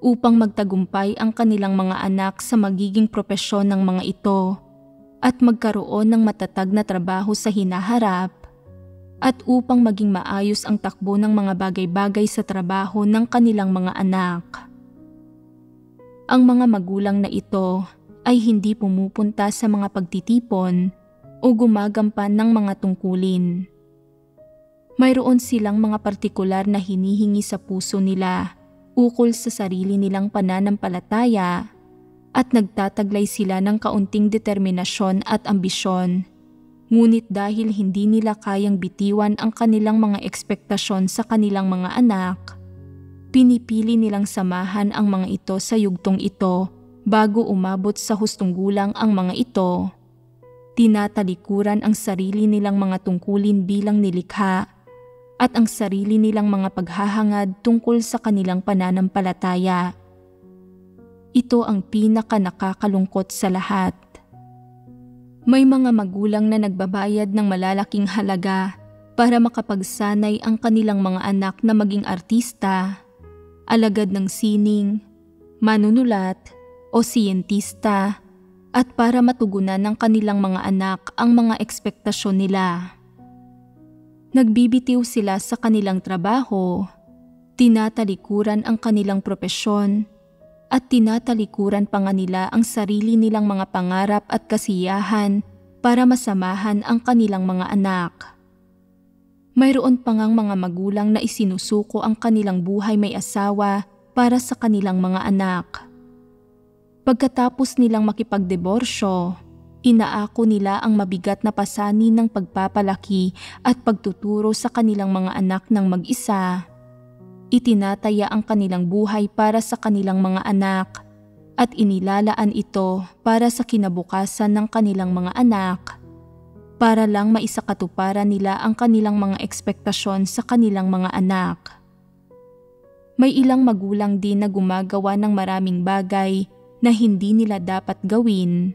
upang magtagumpay ang kanilang mga anak sa magiging propesyon ng mga ito at magkaroon ng matatag na trabaho sa hinaharap, at upang maging maayos ang takbo ng mga bagay-bagay sa trabaho ng kanilang mga anak. Ang mga magulang na ito ay hindi pumupunta sa mga pagtitipon o gumagampan ng mga tungkulin. Mayroon silang mga partikular na hinihingi sa puso nila ukol sa sarili nilang pananampalataya, at nagtataglay sila ng kaunting determinasyon at ambisyon. Ngunit dahil hindi nila kayang bitiwan ang kanilang mga ekspektasyon sa kanilang mga anak, pinipili nilang samahan ang mga ito sa yugtong ito bago umabot sa hustong gulang ang mga ito. Tinatalikuran ang sarili nilang mga tungkulin bilang nilikha at ang sarili nilang mga paghahangad tungkol sa kanilang pananampalataya. Ito ang pinaka-nakakalungkot sa lahat. May mga magulang na nagbabayad ng malalaking halaga para makapagsanay ang kanilang mga anak na maging artista, alagad ng sining, manunulat o siyentista, at para matugunan ng kanilang mga anak ang mga ekspektasyon nila. Nagbibitiw sila sa kanilang trabaho, tinatalikuran ang kanilang propesyon, at tinatalikuran pa nga nila ang sarili nilang mga pangarap at kasiyahan para masamahan ang kanilang mga anak. Mayroon pa ngang mga magulang na isinusuko ang kanilang buhay may asawa para sa kanilang mga anak. Pagkatapos nilang makipagdiborsyo, inaako nila ang mabigat na pasanin ng pagpapalaki at pagtuturo sa kanilang mga anak ng mag-isa. Itinataya ang kanilang buhay para sa kanilang mga anak at inilalaan ito para sa kinabukasan ng kanilang mga anak, para lang maisakatuparan nila ang kanilang mga ekspektasyon sa kanilang mga anak. May ilang magulang din na gumagawa ng maraming bagay na hindi nila dapat gawin,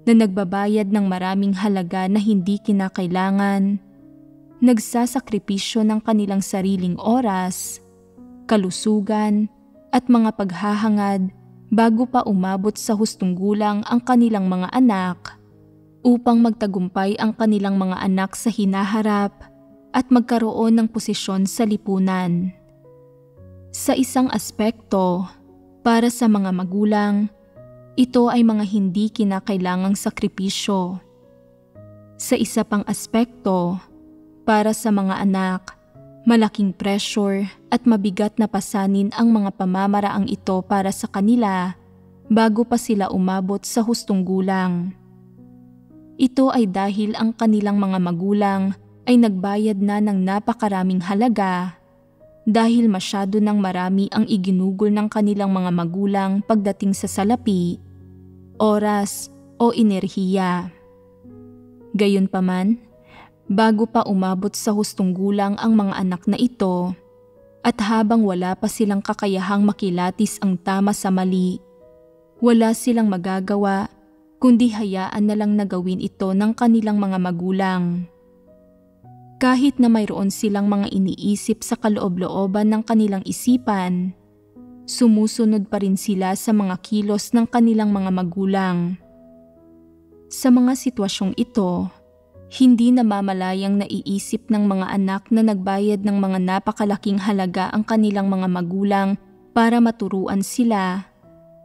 na nagbabayad ng maraming halaga na hindi kinakailangan, nagsasakripisyo ng kanilang sariling oras, kalusugan at mga paghahangad bago pa umabot sa hustong gulang ang kanilang mga anak upang magtagumpay ang kanilang mga anak sa hinaharap at magkaroon ng posisyon sa lipunan. Sa isang aspekto, para sa mga magulang, ito ay mga hindi kinakailangang sakripisyo. Sa isa pang aspekto, para sa mga anak, malaking pressure at mabigat na pasanin ang mga pamamaraang ito para sa kanila bago pa sila umabot sa hustong gulang. Ito ay dahil ang kanilang mga magulang ay nagbayad na ng napakaraming halaga dahil masyado ng marami ang iginugol ng kanilang mga magulang pagdating sa salapi, oras o enerhiya. Gayunpaman, bago pa umabot sa hustong gulang ang mga anak na ito at habang wala pa silang kakayahang makilatis ang tama sa mali, wala silang magagawa kundi hayaan na lang na gawin ito ng kanilang mga magulang. Kahit na mayroon silang mga iniisip sa kaloob-looban ng kanilang isipan, sumusunod pa rin sila sa mga kilos ng kanilang mga magulang. Sa mga sitwasyong ito, hindi namamalayang naiisip ng mga anak na nagbayad ng mga napakalaking halaga ang kanilang mga magulang para maturuan sila,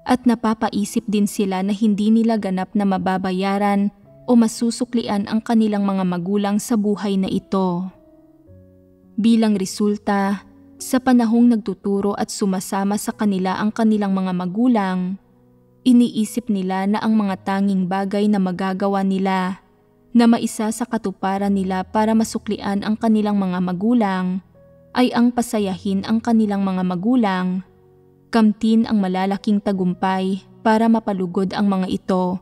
at napapaisip din sila na hindi nila ganap na mababayaran o masusuklian ang kanilang mga magulang sa buhay na ito. Bilang resulta, sa panahong nagtuturo at sumasama sa kanila ang kanilang mga magulang, iniisip nila na ang mga tanging bagay na magagawa nila na maisa sa katuparan nila para masuklian ang kanilang mga magulang ay ang pasayahin ang kanilang mga magulang, kamtin ang malalaking tagumpay para mapalugod ang mga ito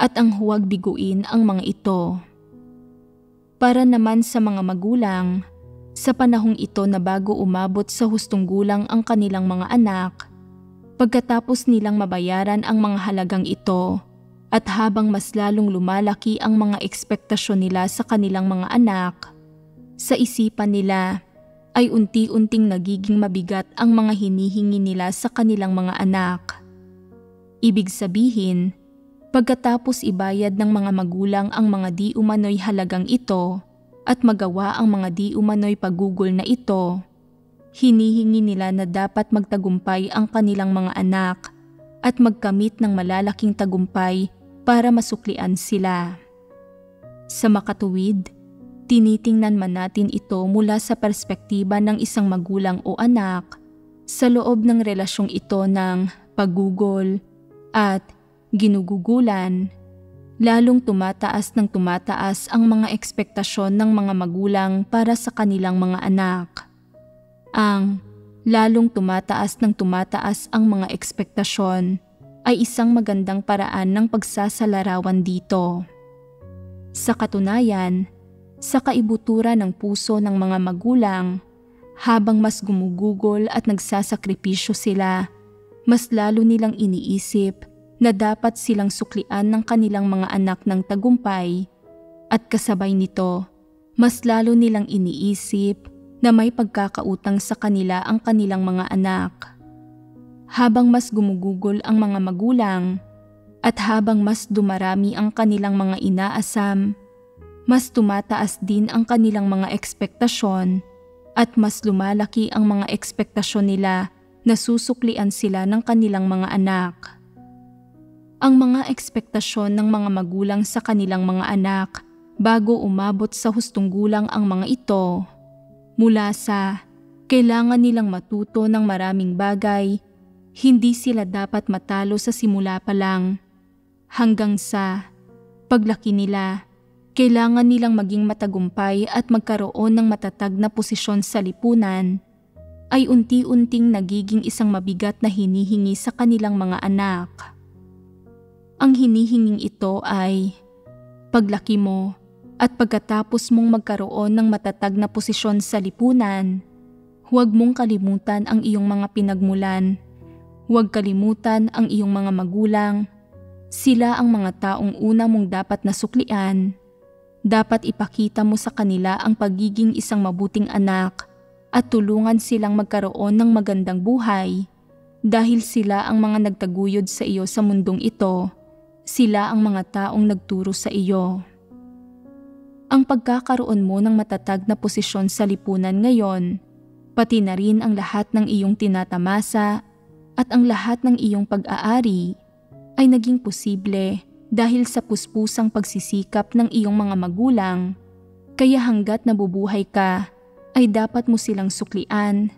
at ang huwag biguin ang mga ito. Para naman sa mga magulang, sa panahong ito na bago umabot sa hustong gulang ang kanilang mga anak, pagkatapos nilang mabayaran ang mga halagang ito at habang mas lalong lumalaki ang mga ekspektasyon nila sa kanilang mga anak, sa isipan nila ay unti-unting nagiging mabigat ang mga hinihingi nila sa kanilang mga anak. Ibig sabihin, pagkatapos ibayad ng mga magulang ang mga di umano'y halagang ito at magawa ang mga di umano'y pagugol na ito, hinihingi nila na dapat magtagumpay ang kanilang mga anak at magkamit ng malalaking tagumpay para masuklian sila. Sa makatuwid, tinitingnan man natin ito mula sa perspektiba ng isang magulang o anak sa loob ng relasyong ito ng pagugol at ginugugulan, lalong tumataas ng tumataas ang mga ekspektasyon ng mga magulang para sa kanilang mga anak. Ang lalong tumataas ng tumataas ang mga ekspektasyon ay isang magandang paraan ng pagsasalarawan dito. Sa katunayan, sa kaibuturan ng puso ng mga magulang, habang mas gumugugol at nagsasakripisyo sila, mas lalo nilang iniisip na dapat silang suklian ng kanilang mga anak ng tagumpay, at kasabay nito, mas lalo nilang iniisip na may pagkakautang sa kanila ang kanilang mga anak. Habang mas gumugugol ang mga magulang, at habang mas dumarami ang kanilang mga inaasam, mas tumataas din ang kanilang mga ekspektasyon at mas lumalaki ang mga ekspektasyon nila na susuklian sila ng kanilang mga anak. Ang mga ekspektasyon ng mga magulang sa kanilang mga anak bago umabot sa hustong gulang ang mga ito, mula sa kailangan nilang matuto ng maraming bagay, hindi sila dapat matalo sa simula pa lang, hanggang sa paglaki nila, kailangan nilang maging matagumpay at magkaroon ng matatag na posisyon sa lipunan, ay unti-unting nagiging isang mabigat na hinihingi sa kanilang mga anak. Ang hinihinging ito ay, paglaki mo at pagkatapos mong magkaroon ng matatag na posisyon sa lipunan, huwag mong kalimutan ang iyong mga pinagmulan, huwag kalimutan ang iyong mga magulang, sila ang mga taong una mong dapat nasuklian. Dapat ipakita mo sa kanila ang pagiging isang mabuting anak at tulungan silang magkaroon ng magandang buhay dahil sila ang mga nagtaguyod sa iyo sa mundong ito, Sila ang mga taong nagturo sa iyo. Ang pagkakaroon mo ng matatag na posisyon sa lipunan ngayon, pati na rin ang lahat ng iyong tinatamasa at ang lahat ng iyong pag-aari ay naging posible dahil sa puspusang pagsisikap ng iyong mga magulang, kaya hanggat nabubuhay ka ay dapat mo silang suklian,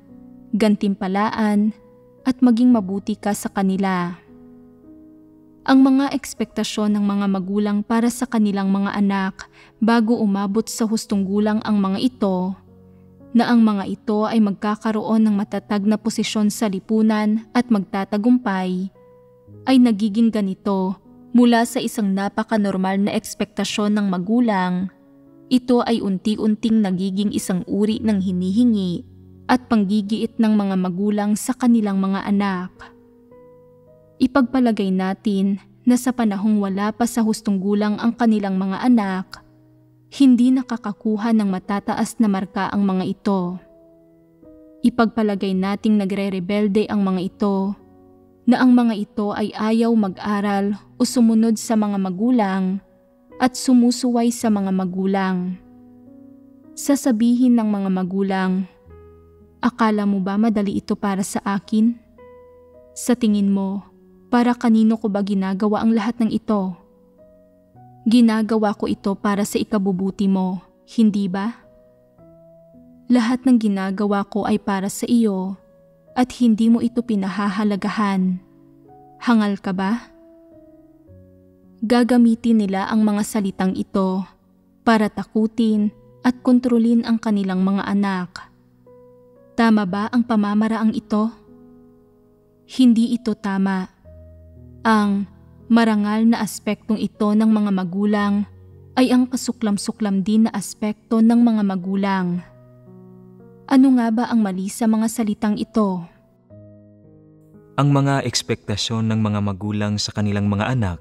gantimpalaan at maging mabuti ka sa kanila. Ang mga ekspektasyon ng mga magulang para sa kanilang mga anak bago umabot sa hustong gulang ang mga ito, na ang mga ito ay magkakaroon ng matatag na posisyon sa lipunan at magtatagumpay, ay nagiging ganito mula sa isang napaka-normal na ekspektasyon ng magulang. Ito ay unti-unting nagiging isang uri ng hinihingi at panggigiit ng mga magulang sa kanilang mga anak. Ipagpalagay natin na sa panahong wala pa sa hustong gulang ang kanilang mga anak, hindi nakakakuha ng matataas na marka ang mga ito. Ipagpalagay nating nagre-rebelde ang mga ito, na ang mga ito ay ayaw mag-aral o sumunod sa mga magulang at sumusuway sa mga magulang. Sasabihin ng mga magulang, "Akala mo ba madali ito para sa akin? Sa tingin mo, para kanino ko ba ginagawa ang lahat ng ito? Ginagawa ko ito para sa ikabubuti mo, hindi ba? Lahat ng ginagawa ko ay para sa iyo at hindi mo ito pinahahalagahan. Hangal ka ba?" Gagamitin nila ang mga salitang ito para takutin at kontrolin ang kanilang mga anak. Tama ba ang pamamaraang ito? Hindi ito tama. Ang marangal na aspektong ito ng mga magulang ay ang kasuklam-suklam din na aspekto ng mga magulang. Ano nga ba ang mali sa mga salitang ito? Ang mga ekspektasyon ng mga magulang sa kanilang mga anak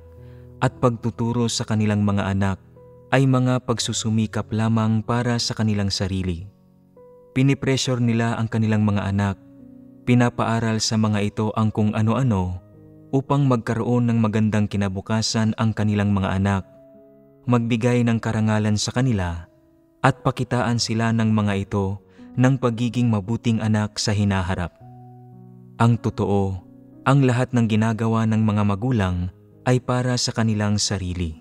at pagtuturo sa kanilang mga anak ay mga pagsusumikap lamang para sa kanilang sarili. Pinipressure nila ang kanilang mga anak, pinapaaral sa mga ito ang kung ano-ano upang magkaroon ng magandang kinabukasan ang kanilang mga anak, magbigay ng karangalan sa kanila, at pakitaan sila ng mga ito ng pagiging mabuting anak sa hinaharap. Ang totoo, ang lahat ng ginagawa ng mga magulang ay para sa kanilang sarili.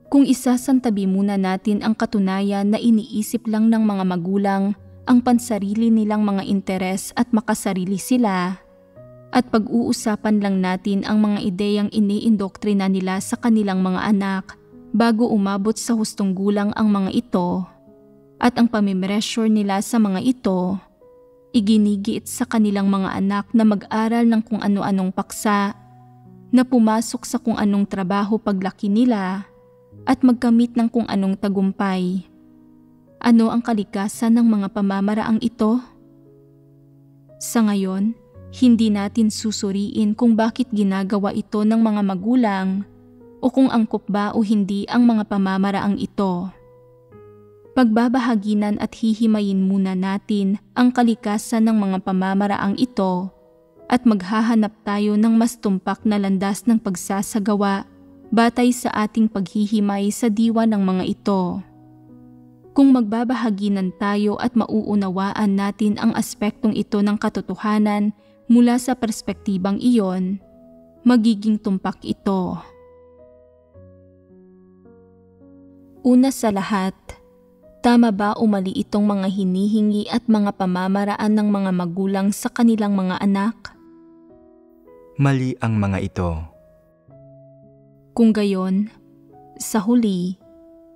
Kung isasantabi muna natin ang katunayan na iniisip lang ng mga magulang ang pansarili nilang mga interes at makasarili sila, at pag-uusapan lang natin ang mga ideyang iniindoktrina nila sa kanilang mga anak bago umabot sa hustong gulang ang mga ito, at ang pamimeresyur nila sa mga ito, iginigiit sa kanilang mga anak na mag-aral ng kung ano-anong paksa, na pumasok sa kung anong trabaho paglaki nila, at magkamit ng kung anong tagumpay. Ano ang kalikasan ng mga pamamaraang ito? Sa ngayon, hindi natin susuriin kung bakit ginagawa ito ng mga magulang o kung angkop ba o hindi ang mga pamamaraang ito. Pagbabahaginan at hihimayin muna natin ang kalikasan ng mga pamamaraang ito at maghahanap tayo ng mas tumpak na landas ng pagsasagawa batay sa ating paghihimay sa diwa ng mga ito. Kung magbabahaginan tayo at mauunawaan natin ang aspektong ito ng katotohanan mula sa perspektibang iyon, magiging tumpak ito. Una sa lahat, tama ba o mali itong mga hinihingi at mga pamamaraan ng mga magulang sa kanilang mga anak? Mali ang mga ito. Kung gayon, sa huli,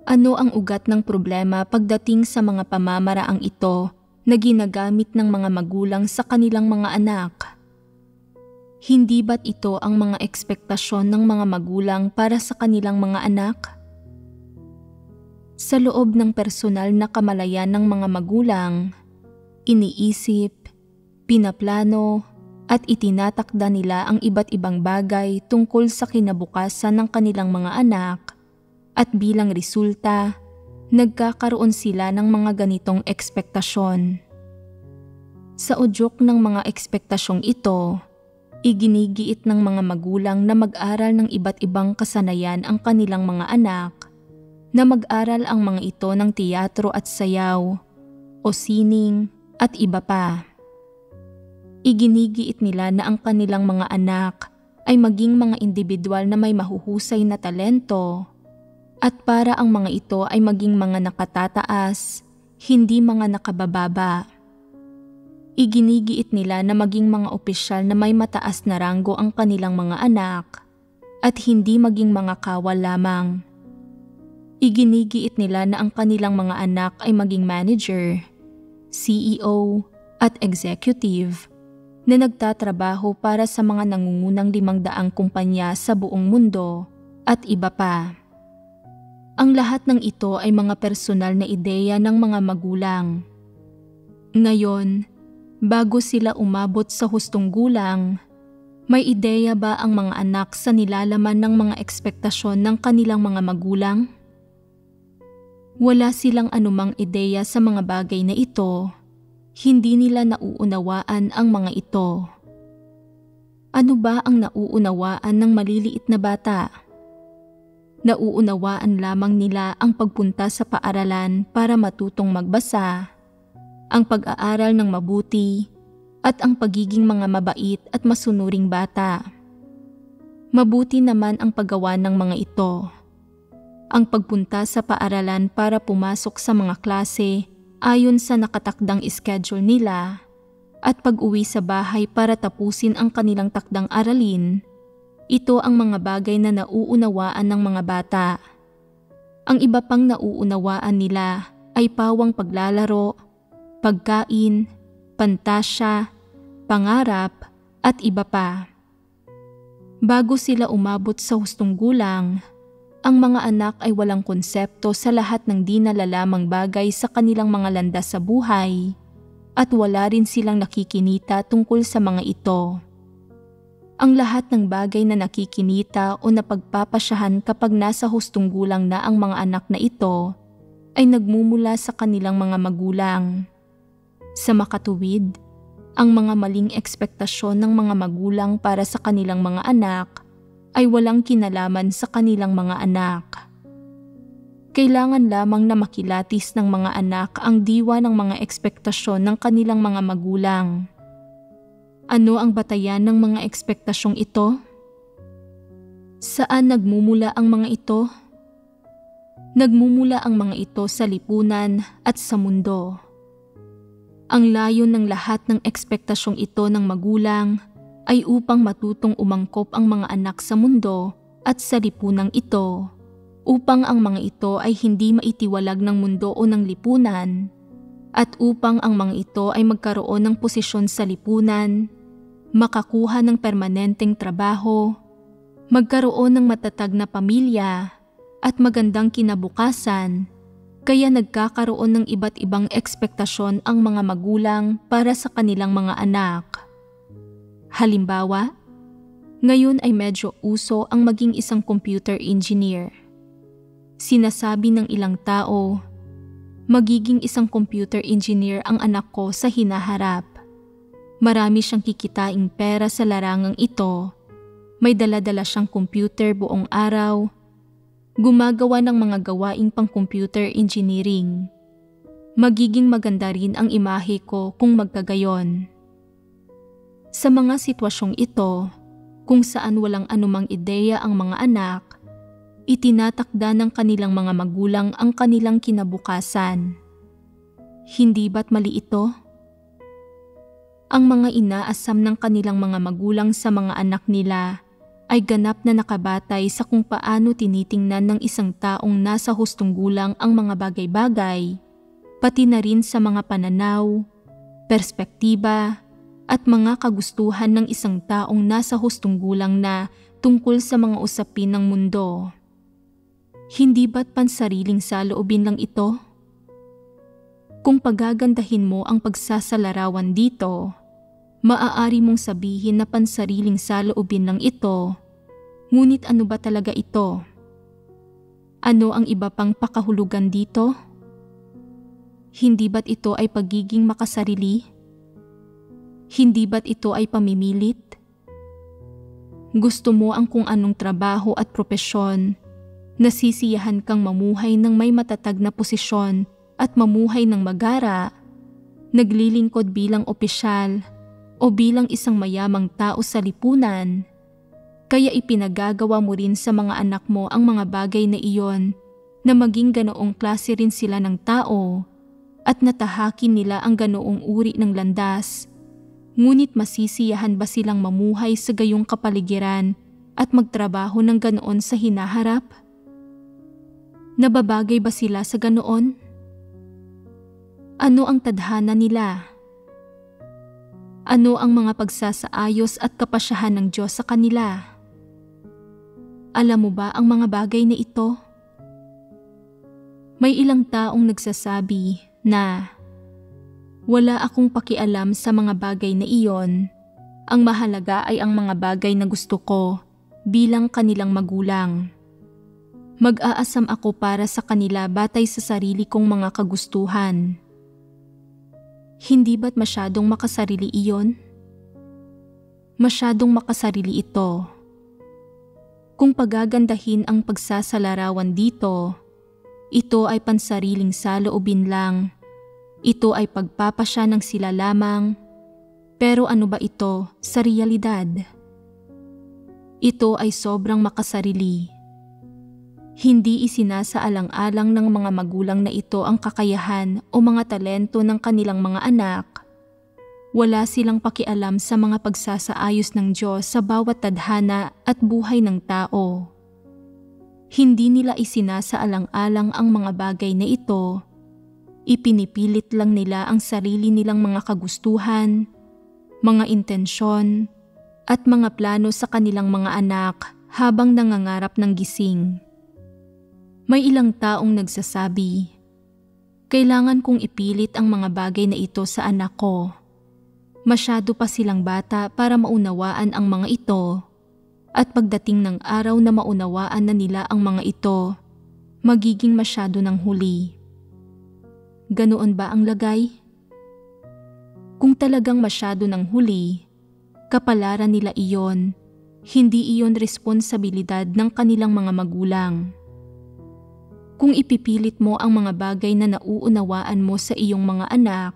ano ang ugat ng problema pagdating sa mga pamamaraang ito na ginagamit ng mga magulang sa kanilang mga anak? Hindi ba't ito ang mga ekspektasyon ng mga magulang para sa kanilang mga anak? Sa loob ng personal na kamalayan ng mga magulang, iniisip, pinaplano, at itinatakda nila ang iba't ibang bagay tungkol sa kinabukasan ng kanilang mga anak, at bilang resulta, nagkakaroon sila ng mga ganitong ekspektasyon. Sa udyok ng mga ekspektasyong ito, Iginigiit ng mga magulang na mag-aral ng iba't ibang kasanayan ang kanilang mga anak, na mag-aral ang mga ito ng teatro at sayaw, o sining at iba pa. Iginigiit nila na ang kanilang mga anak ay maging mga individual na may mahuhusay na talento, at para ang mga ito ay maging mga nakatataas, hindi mga nakabababa. Iginigiit nila na maging mga opisyal na may mataas na ranggo ang kanilang mga anak at hindi maging mga kawal lamang. Iginigiit nila na ang kanilang mga anak ay maging manager, CEO at executive na nagtatrabaho para sa mga nangungunang 500 kumpanya sa buong mundo at iba pa. Ang lahat ng ito ay mga personal na ideya ng mga magulang. Ngayon, bago sila umabot sa hustong gulang, may ideya ba ang mga anak sa nilalaman ng mga ekspektasyon ng kanilang mga magulang? Wala silang anumang ideya sa mga bagay na ito. Hindi nila nauunawaan ang mga ito. Ano ba ang nauunawaan ng maliliit na bata? Nauunawaan lamang nila ang pagpunta sa paaralan para matutong magbasa, ang pag-aaral ng mabuti, at ang pagiging mga mabait at masunuring bata. Mabuti naman ang paggawa ng mga ito. Ang pagpunta sa paaralan para pumasok sa mga klase ayon sa nakatakdang schedule nila, at pag-uwi sa bahay para tapusin ang kanilang takdang aralin, ito ang mga bagay na nauunawaan ng mga bata. Ang iba pang nauunawaan nila ay pawang paglalaro, pagkain, pantasya, pangarap at iba pa. Bago sila umabot sa hustong gulang, ang mga anak ay walang konsepto sa lahat ng di nalalamang bagay sa kanilang mga landas sa buhay at wala rin silang nakikinita tungkol sa mga ito. Ang lahat ng bagay na nakikinita o napagpapasyahan kapag nasa hustong gulang na ang mga anak na ito ay nagmumula sa kanilang mga magulang. Sa makatuwid, ang mga maling ekspektasyon ng mga magulang para sa kanilang mga anak ay walang kinalaman sa kanilang mga anak. Kailangan lamang na makilatis ng mga anak ang diwa ng mga ekspektasyon ng kanilang mga magulang. Ano ang batayan ng mga ekspektasyong ito? Saan nagmumula ang mga ito? Nagmumula ang mga ito sa lipunan at sa mundo. Ang layon ng lahat ng ekspektasyong ito ng magulang ay upang matutong umangkop ang mga anak sa mundo at sa lipunang ito, upang ang mga ito ay hindi maitiwalag ng mundo o ng lipunan, at upang ang mga ito ay magkaroon ng posisyon sa lipunan, makakuha ng permanenteng trabaho, magkaroon ng matatag na pamilya, at magandang kinabukasan. Kaya nagkakaroon ng iba't ibang ekspektasyon ang mga magulang para sa kanilang mga anak. Halimbawa, ngayon ay medyo uso ang maging isang computer engineer. Sinasabi ng ilang tao, magiging isang computer engineer ang anak ko sa hinaharap. Marami siyang kikitaing pera sa larangang ito. May dala-dala siyang computer buong araw. Gumagawa ng mga gawaing pang-computer engineering. Magiging maganda rin ang imahe ko kung magkagayon. Sa mga sitwasyong ito, kung saan walang anumang ideya ang mga anak, itinatakda ng kanilang mga magulang ang kanilang kinabukasan. Hindi ba't mali ito? Ang mga inaasam ng kanilang mga magulang sa mga anak nila ay ganap na nakabatay sa kung paano tinitingnan ng isang taong nasa hustong gulang ang mga bagay-bagay, pati na rin sa mga pananaw, perspektiba, at mga kagustuhan ng isang taong nasa hustong gulang na tungkol sa mga usapin ng mundo. Hindi ba't pansariling saloobin lang ito? Kung pagagandahin mo ang pagsasalarawan dito, maaari mong sabihin na pansariling saloobin lang ito, ngunit ano ba talaga ito? Ano ang iba pang pakahulugan dito? Hindi ba't ito ay pagiging makasarili? Hindi ba't ito ay pamimilit? Gusto mo ang kung anong trabaho at propesyon. Nasisiyahan kang mamuhay ng may matatag na posisyon at mamuhay ng magara. Naglilingkod bilang opisyal o bilang isang mayamang tao sa lipunan. Kaya ipinagagawa mo rin sa mga anak mo ang mga bagay na iyon na maging ganoong klase rin sila ng tao at natahakin nila ang ganoong uri ng landas. Ngunit masisiyahan ba silang mamuhay sa gayong kapaligiran at magtrabaho ng ganoon sa hinaharap? Nababagay ba sila sa ganoon? Ano ang tadhana nila? Ano ang mga pagsasaayos at kapasyahan ng Diyos sa kanila? Alam mo ba ang mga bagay na ito? May ilang taong nagsasabi na wala akong pakialam sa mga bagay na iyon. Ang mahalaga ay ang mga bagay na gusto ko bilang kanilang magulang. Mag-aasam ako para sa kanila batay sa sarili kong mga kagustuhan. Hindi ba't masyadong makasarili iyon? Masyadong makasarili ito. Kung pagagandahin ang pagsasalarawan dito, ito ay pansariling saloobin lang. Ito ay pagpapasya ng sila lamang. Pero ano ba ito sa realidad? Ito ay sobrang makasarili. Hindi isinasaalang-alang ng mga magulang na ito ang kakayahan o mga talento ng kanilang mga anak. Wala silang pakialam sa mga pagsasaayos ng Diyos sa bawat tadhana at buhay ng tao. Hindi nila isinasaalang-alang ang mga bagay na ito. Ipinipilit lang nila ang sarili nilang mga kagustuhan, mga intensyon, at mga plano sa kanilang mga anak habang nangangarap ng gising. May ilang taong nagsasabi, kailangan kong ipilit ang mga bagay na ito sa anak ko. Masyado pa silang bata para maunawaan ang mga ito, at pagdating ng araw na maunawaan na nila ang mga ito, magiging masyado ng huli. Ganoon ba ang lagay? Kung talagang masyado ng huli, kapalaran nila iyon, hindi iyon responsibilidad ng kanilang mga magulang. Kung ipipilit mo ang mga bagay na nauunawaan mo sa iyong mga anak,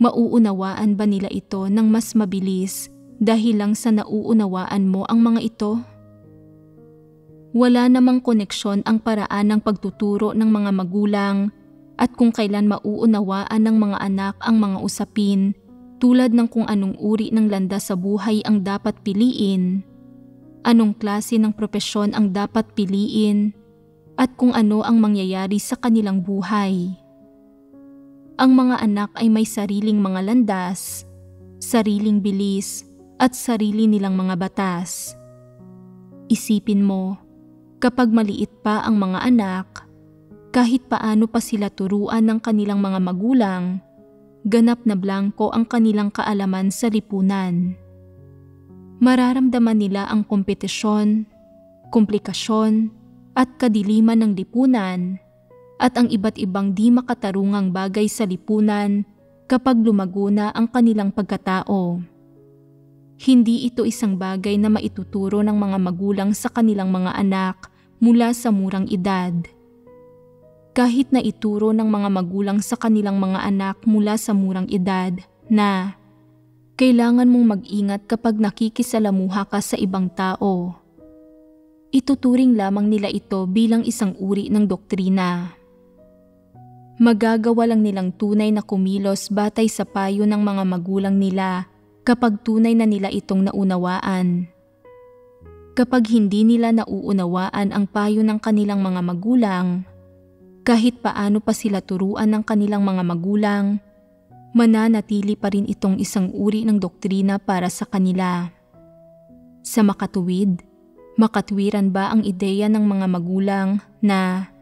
mauunawaan ba nila ito ng mas mabilis dahil lang sa nauunawaan mo ang mga ito? Wala namang koneksyon ang paraan ng pagtuturo ng mga magulang at kung kailan mauunawaan ng mga anak ang mga usapin tulad ng kung anong uri ng landas sa buhay ang dapat piliin, anong klase ng propesyon ang dapat piliin, at kung ano ang mangyayari sa kanilang buhay. Ang mga anak ay may sariling mga landas, sariling bilis, at sarili nilang mga batas. Isipin mo, kapag maliit pa ang mga anak, kahit paano pa sila turuan ng kanilang mga magulang, ganap na blanko ang kanilang kaalaman sa lipunan. Mararamdaman nila ang kompetisyon, komplikasyon, at kadiliman ng lipunan, at ang iba't ibang di makatarungang bagay sa lipunan kapag lumago na ang kanilang pagkatao. Hindi ito isang bagay na maituturo ng mga magulang sa kanilang mga anak mula sa murang edad. Kahit na ituro ng mga magulang sa kanilang mga anak mula sa murang edad na kailangan mong mag-ingat kapag nakikisalamuha ka sa ibang tao, ituturing lamang nila ito bilang isang uri ng doktrina. Magagawa lang nilang tunay na kumilos batay sa payo ng mga magulang nila kapag tunay na nila itong naunawaan. Kapag hindi nila nauunawaan ang payo ng kanilang mga magulang, kahit paano pa sila turuan ng kanilang mga magulang, mananatili pa rin itong isang uri ng doktrina para sa kanila. Sa makatuwid, makatwiran ba ang ideya ng mga magulang na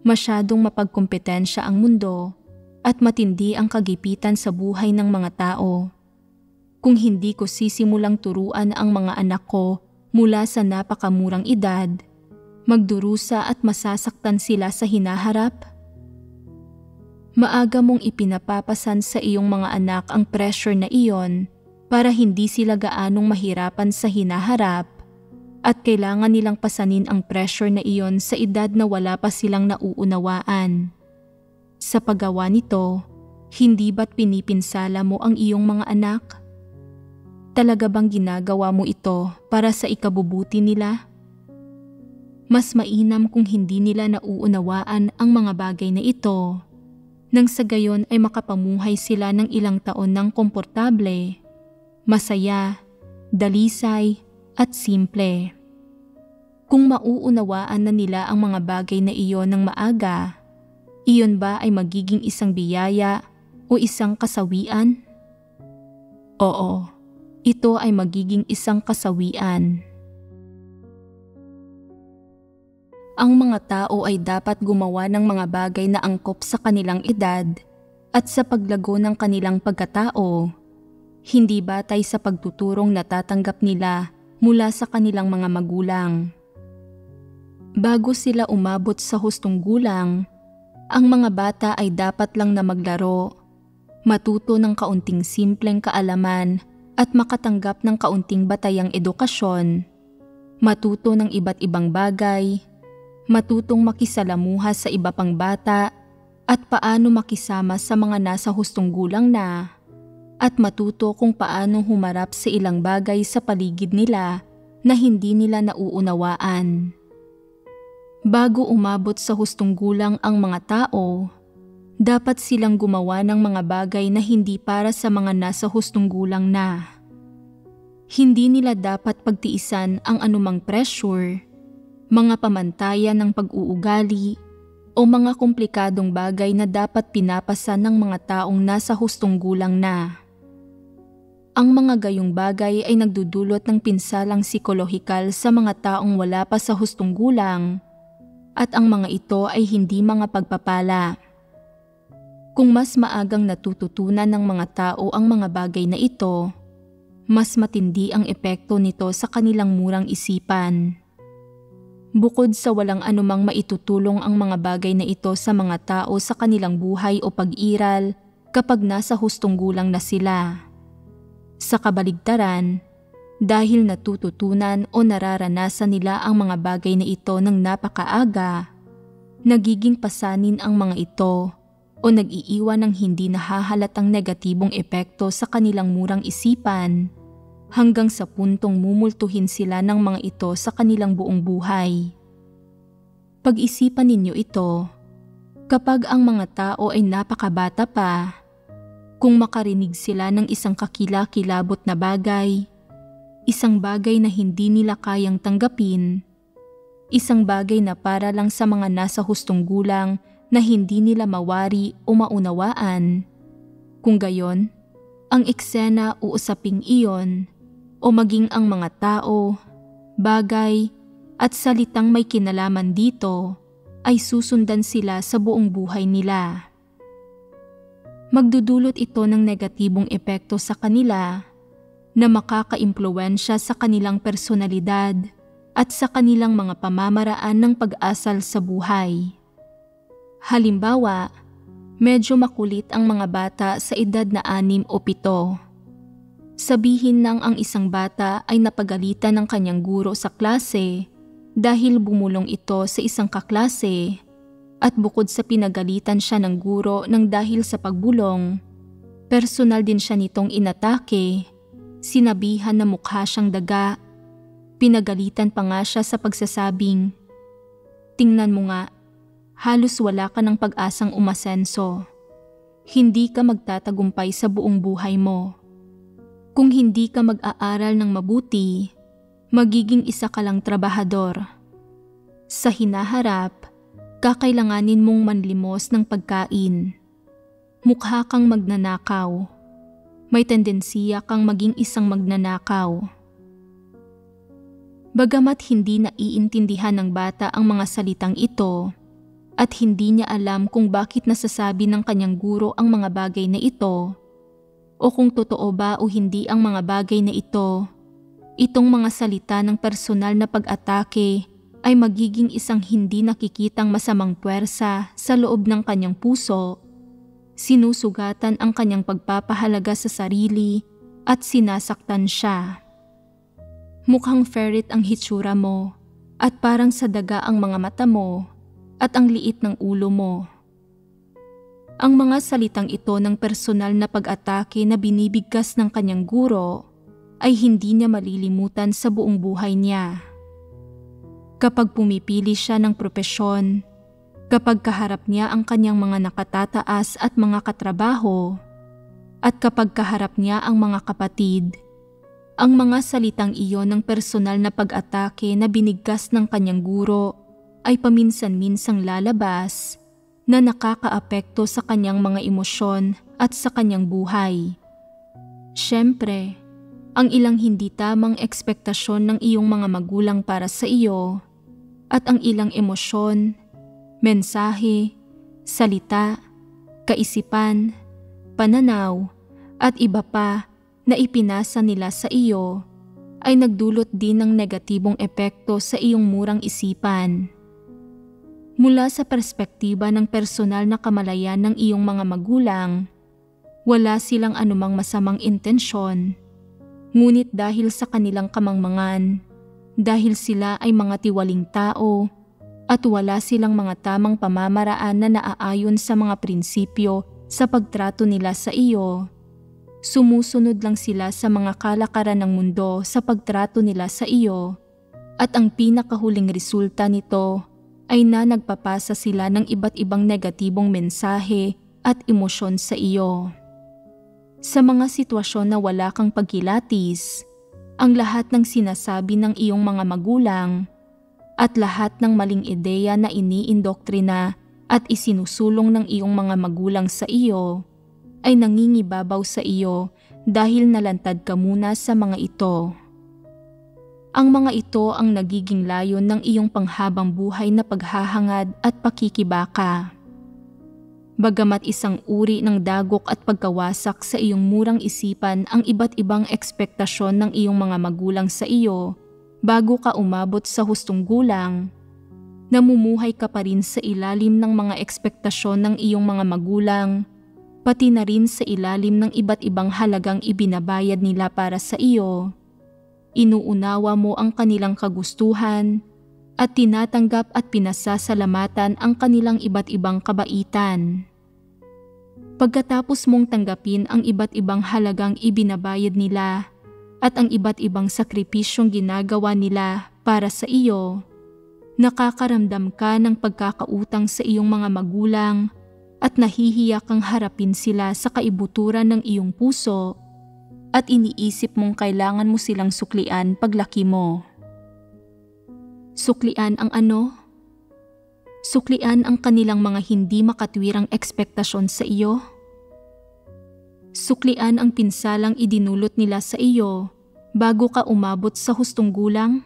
masyadong mapagkompetensya ang mundo at matindi ang kagipitan sa buhay ng mga tao? Kung hindi ko sisimulang turuan ang mga anak ko mula sa napakamurang edad, magdurusa at masasaktan sila sa hinaharap? Maaga mong ipinapapasan sa iyong mga anak ang pressure na iyon para hindi sila gaanong mahirapan sa hinaharap at kailangan nilang pasanin ang pressure na iyon sa edad na wala pa silang nauunawaan. Sa paggawa nito, hindi ba't pinipinsala mo ang iyong mga anak? Talaga bang ginagawa mo ito para sa ikabubuti nila? Mas mainam kung hindi nila nauunawaan ang mga bagay na ito, nang sa gayon ay makapamuhay sila ng ilang taon ng komportable, masaya, dalisay at simple. Kung mauunawaan na nila ang mga bagay na iyon ng maaga, iyon ba ay magiging isang biyaya o isang kasawian? Oo, ito ay magiging isang kasawian. Ang mga tao ay dapat gumawa ng mga bagay na angkop sa kanilang edad at sa paglago ng kanilang pagkatao, hindi batay sa pagtuturong natatanggap nila mula sa kanilang mga magulang. Bago sila umabot sa hustong gulang, ang mga bata ay dapat lang na maglaro, matuto ng kaunting simpleng kaalaman at makatanggap ng kaunting batayang edukasyon, matuto ng iba't ibang bagay, matutong makisalamuha sa iba pang bata at paano makisama sa mga nasa hustong gulang na, at matuto kung paano humarap sa ilang bagay sa paligid nila na hindi nila nauunawaan. Bago umabot sa hustong gulang ang mga tao, dapat silang gumawa ng mga bagay na hindi para sa mga nasa hustong gulang na. Hindi nila dapat pagtiisan ang anumang pressure, mga pamantayan ng pag-uugali o mga komplikadong bagay na dapat pinapasa ng mga taong nasa hustong gulang na. Ang mga gayong bagay ay nagdudulot ng pinsalang psikolohikal sa mga taong wala pa sa hustong gulang, at ang mga ito ay hindi mga pagpapala. Kung mas maagang natututunan ng mga tao ang mga bagay na ito, mas matindi ang epekto nito sa kanilang murang isipan. Bukod sa walang anumang maitutulong ang mga bagay na ito sa mga tao sa kanilang buhay o pag-iral kapag nasa hustong gulang na sila. Sa kabaligtaran, dahil natututunan o nararanasan nila ang mga bagay na ito ng napakaaga, nagiging pasanin ang mga ito o nag-iiwan ng hindi nahahalatang negatibong epekto sa kanilang murang isipan, hanggang sa puntong mumultuhin sila ng mga ito sa kanilang buong buhay. Pag-isipan ninyo ito, kapag ang mga tao ay napakabata pa, kung makarinig sila ng isang kakilakilabot na bagay, isang bagay na hindi nila kayang tanggapin, isang bagay na para lang sa mga nasa hustong gulang na hindi nila mawari o maunawaan, kung gayon, ang eksena o usaping iyon, o maging ang mga tao, bagay, at salitang may kinalaman dito ay susundan sila sa buong buhay nila. Magdudulot ito ng negatibong epekto sa kanila na makakaimpluwensya sa kanilang personalidad at sa kanilang mga pamamaraan ng pag-asal sa buhay. Halimbawa, medyo makulit ang mga bata sa edad na 6 o 7. Sabihin nang ang isang bata ay napagalitan ng kanyang guro sa klase dahil bumulong ito sa isang kaklase, at bukod sa pinagalitan siya ng guro ng dahil sa pagbulong, personal din siya nitong inatake, sinabihan na mukha siyang daga, pinagalitan pa nga siya sa pagsasabing, "Tingnan mo nga, halos wala ka ng pag-asang umasenso. Hindi ka magtatagumpay sa buong buhay mo. Kung hindi ka mag-aaral ng mabuti, magiging isa ka lang trabahador. Sa hinaharap, kakailanganin mong manlimos ng pagkain. Mukha kang magnanakaw. May tendensiya kang maging isang magnanakaw." Bagamat hindi naiintindihan ng bata ang mga salitang ito, at hindi niya alam kung bakit nasasabi ng kanyang guro ang mga bagay na ito, o kung totoo ba o hindi ang mga bagay na ito, itong mga salita ng personal na pag-atake ay magiging isang hindi nakikitang masamang puwersa sa loob ng kanyang puso. Sinusugatan ang kanyang pagpapahalaga sa sarili at sinasaktan siya. Mukhang ferret ang hitsura mo at parang sa daga ang mga mata mo at ang liit ng ulo mo. Ang mga salitang ito ng personal na pag-atake na binibigkas ng kanyang guro ay hindi niya malilimutan sa buong buhay niya. Kapag pumipili siya ng propesyon, kapag kaharap niya ang kanyang mga nakatataas at mga katrabaho, at kapag kaharap niya ang mga kapatid, ang mga salitang iyon ng personal na pag-atake na binigkas ng kanyang guro ay paminsan-minsang lalabas na nakakaapekto sa kanyang mga emosyon at sa kanyang buhay. Siyempre, ang ilang hindi tamang ekspektasyon ng iyong mga magulang para sa iyo at ang ilang emosyon, mensahe, salita, kaisipan, pananaw at iba pa na ipinasa nila sa iyo ay nagdulot din ng negatibong epekto sa iyong murang isipan. Mula sa perspektiba ng personal na kamalayan ng iyong mga magulang, wala silang anumang masamang intensyon. Ngunit dahil sa kanilang kamangmangan, dahil sila ay mga tiwaling tao at wala silang mga tamang pamamaraan na naaayon sa mga prinsipyo sa pagtrato nila sa iyo, sumusunod lang sila sa mga kalakaran ng mundo sa pagtrato nila sa iyo at ang pinakahuling resulta nito ay na nagpapasa sila ng iba't ibang negatibong mensahe at emosyon sa iyo. Sa mga sitwasyon na wala kang pagkilatis, ang lahat ng sinasabi ng iyong mga magulang at lahat ng maling ideya na iniindoktrina at isinusulong ng iyong mga magulang sa iyo ay nangingibabaw sa iyo dahil nalantad ka muna sa mga ito. Ang mga ito ang nagiging layon ng iyong panghabang buhay na paghahangad at pakikibaka. Bagamat isang uri ng dagok at pagkawasak sa iyong murang isipan ang iba't ibang ekspektasyon ng iyong mga magulang sa iyo bago ka umabot sa hustong gulang, namumuhay ka pa rin sa ilalim ng mga ekspektasyon ng iyong mga magulang, pati na rin sa ilalim ng iba't ibang halagang ibinabayad nila para sa iyo. Inuunawa mo ang kanilang kagustuhan at tinatanggap at pinasasalamatan ang kanilang iba't ibang kabaitan. Pagkatapos mong tanggapin ang iba't ibang halagang ibinabayad nila at ang iba't ibang sakripisyong ginagawa nila para sa iyo, nakakaramdam ka ng pagkakautang sa iyong mga magulang at nahihiya kang harapin sila sa kaibuturan ng iyong puso at iniisip mong kailangan mo silang suklian paglaki mo. Suklian ang ano? Suklian ang kanilang mga hindi makatwirang ekspektasyon sa iyo? Suklian ang pinsalang idinulot nila sa iyo bago ka umabot sa hustong gulang?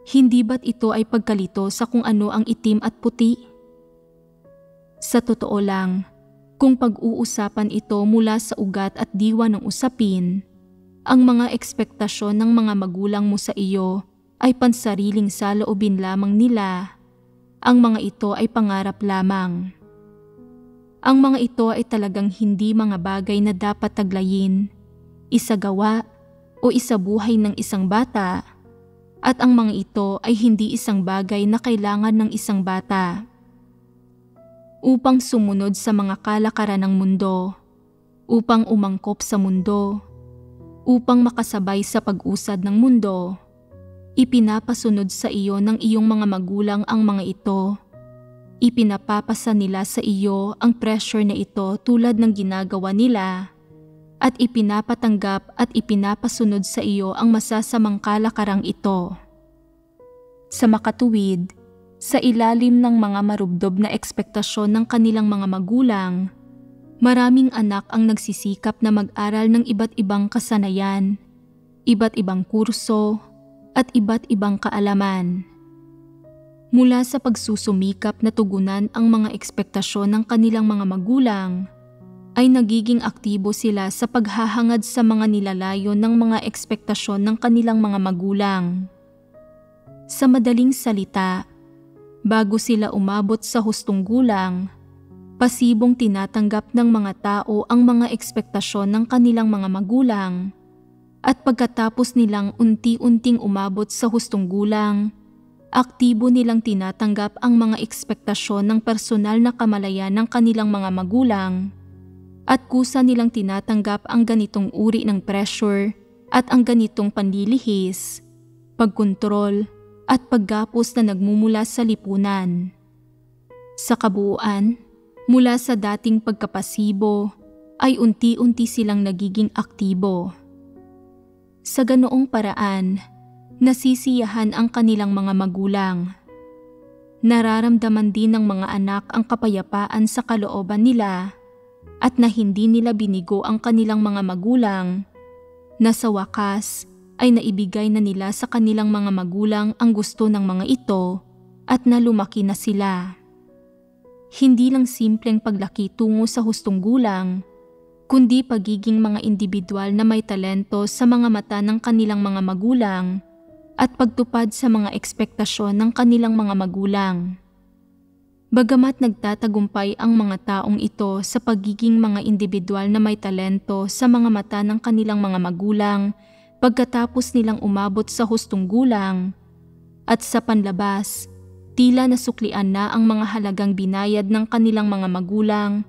Hindi ba't ito ay pagkalito sa kung ano ang itim at puti? Sa totoo lang, kung pag-uusapan ito mula sa ugat at diwa ng usapin, ang mga ekspektasyon ng mga magulang mo sa iyo ay pansariling saloobin lamang nila. Ang mga ito ay pangarap lamang. Ang mga ito ay talagang hindi mga bagay na dapat taglayin, isagawa o isabuhay ng isang bata, at ang mga ito ay hindi isang bagay na kailangan ng isang bata. Upang sumunod sa mga kalakaran ng mundo, upang umangkop sa mundo, upang makasabay sa pag-usad ng mundo, ipinapasunod sa iyo ng iyong mga magulang ang mga ito. Ipinapapasa nila sa iyo ang pressure na ito tulad ng ginagawa nila at ipinapatanggap at ipinapasunod sa iyo ang masasamang kalakarang ito. Sa makatuwid, sa ilalim ng mga marubdob na ekspektasyon ng kanilang mga magulang, maraming anak ang nagsisikap na mag-aral ng iba't ibang kasanayan, iba't ibang kurso, at iba't ibang kaalaman. Mula sa pagsusumikap na tugunan ang mga ekspektasyon ng kanilang mga magulang, ay nagiging aktibo sila sa paghahangad sa mga nilalayon ng mga ekspektasyon ng kanilang mga magulang. Sa madaling salita, bago sila umabot sa hustong gulang, pasibong tinatanggap ng mga tao ang mga ekspektasyon ng kanilang mga magulang At pagkatapos nilang unti-unting umabot sa hustong gulang, aktibo nilang tinatanggap ang mga ekspektasyon ng personal na kamalayan ng kanilang mga magulang at kusa nilang tinatanggap ang ganitong uri ng pressure at ang ganitong panlilihis, pagkontrol at paggapos na nagmumula sa lipunan. Sa kabuuan, mula sa dating pagkapasibo ay unti-unti silang nagiging aktibo. Sa ganoong paraan, nasisiyahan ang kanilang mga magulang. Nararamdaman din ng mga anak ang kapayapaan sa kalooban nila at na hindi nila binigo ang kanilang mga magulang, na sa wakas ay naibigay na nila sa kanilang mga magulang ang gusto ng mga ito at na lumaki na sila. Hindi lang simpleng paglaki tungo sa hustong gulang, kundi pagiging mga individual na may talento sa mga mata ng kanilang mga magulang at pagtupad sa mga ekspektasyon ng kanilang mga magulang. Bagamat nagtatagumpay ang mga taong ito sa pagiging mga individual na may talento sa mga mata ng kanilang mga magulang pagkatapos nilang umabot sa hustong gulang, at sa panlabas, tila nasuklian na ang mga halagang binayad ng kanilang mga magulang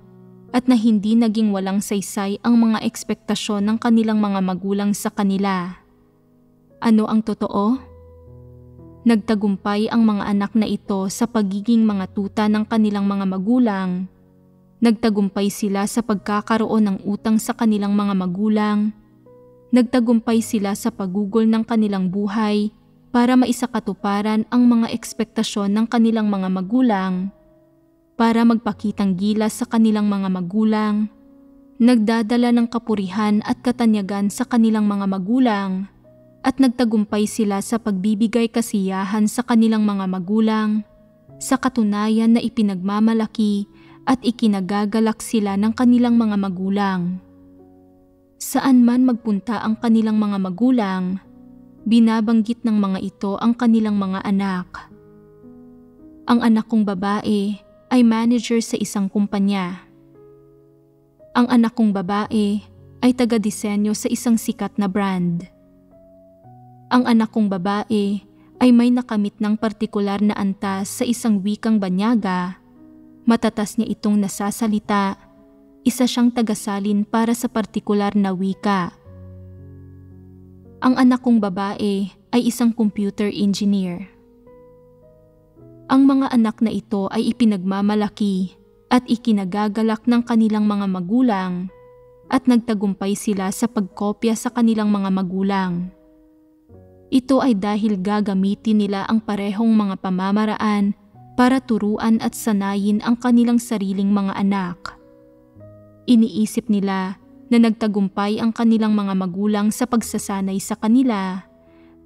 at na hindi naging walang saysay ang mga ekspektasyon ng kanilang mga magulang sa kanila. Ano ang totoo? Nagtagumpay ang mga anak na ito sa pagiging mga tuta ng kanilang mga magulang. Nagtagumpay sila sa pagkakaroon ng utang sa kanilang mga magulang. Nagtagumpay sila sa pagugol ng kanilang buhay para maisakatuparan ang mga ekspektasyon ng kanilang mga magulang, para magpakitang gilas sa kanilang mga magulang, nagdadala ng kapurihan at katanyagan sa kanilang mga magulang, at nagtagumpay sila sa pagbibigay kasiyahan sa kanilang mga magulang, sa katunayan na ipinagmamalaki at ikinagagalak sila ng kanilang mga magulang. Saan man magpunta ang kanilang mga magulang, binabanggit ng mga ito ang kanilang mga anak. Ang anak kong babae ay manager sa isang kumpanya. Ang anak kong babae ay taga-disenyo sa isang sikat na brand. Ang anak kong babae ay may nakamit ng partikular na antas sa isang wikang banyaga. Matatas niya itong nasasalita, isa siyang tagasalin para sa partikular na wika. Ang anak kong babae ay isang computer engineer. Ang mga anak na ito ay ipinagmamalaki at ikinagagalak ng kanilang mga magulang at nagtagumpay sila sa pagkopya sa kanilang mga magulang. Ito ay dahil gagamitin nila ang parehong mga pamamaraan para turuan at sanayin ang kanilang sariling mga anak. Iniisip nila na nagtagumpay ang kanilang mga magulang sa pagsasanay sa kanila,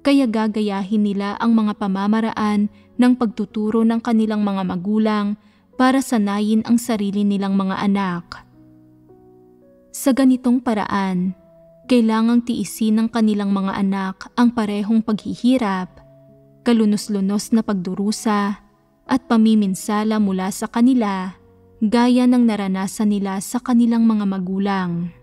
kaya gagayahin nila ang mga pamamaraan ng pagtuturo ng kanilang mga magulang para sanayin ang sarili nilang mga anak. Sa ganitong paraan, kailangang tiisin ng kanilang mga anak ang parehong paghihirap, kalunos-lunos na pagdurusa at pamiminsala mula sa kanila gaya ng naranasan nila sa kanilang mga magulang.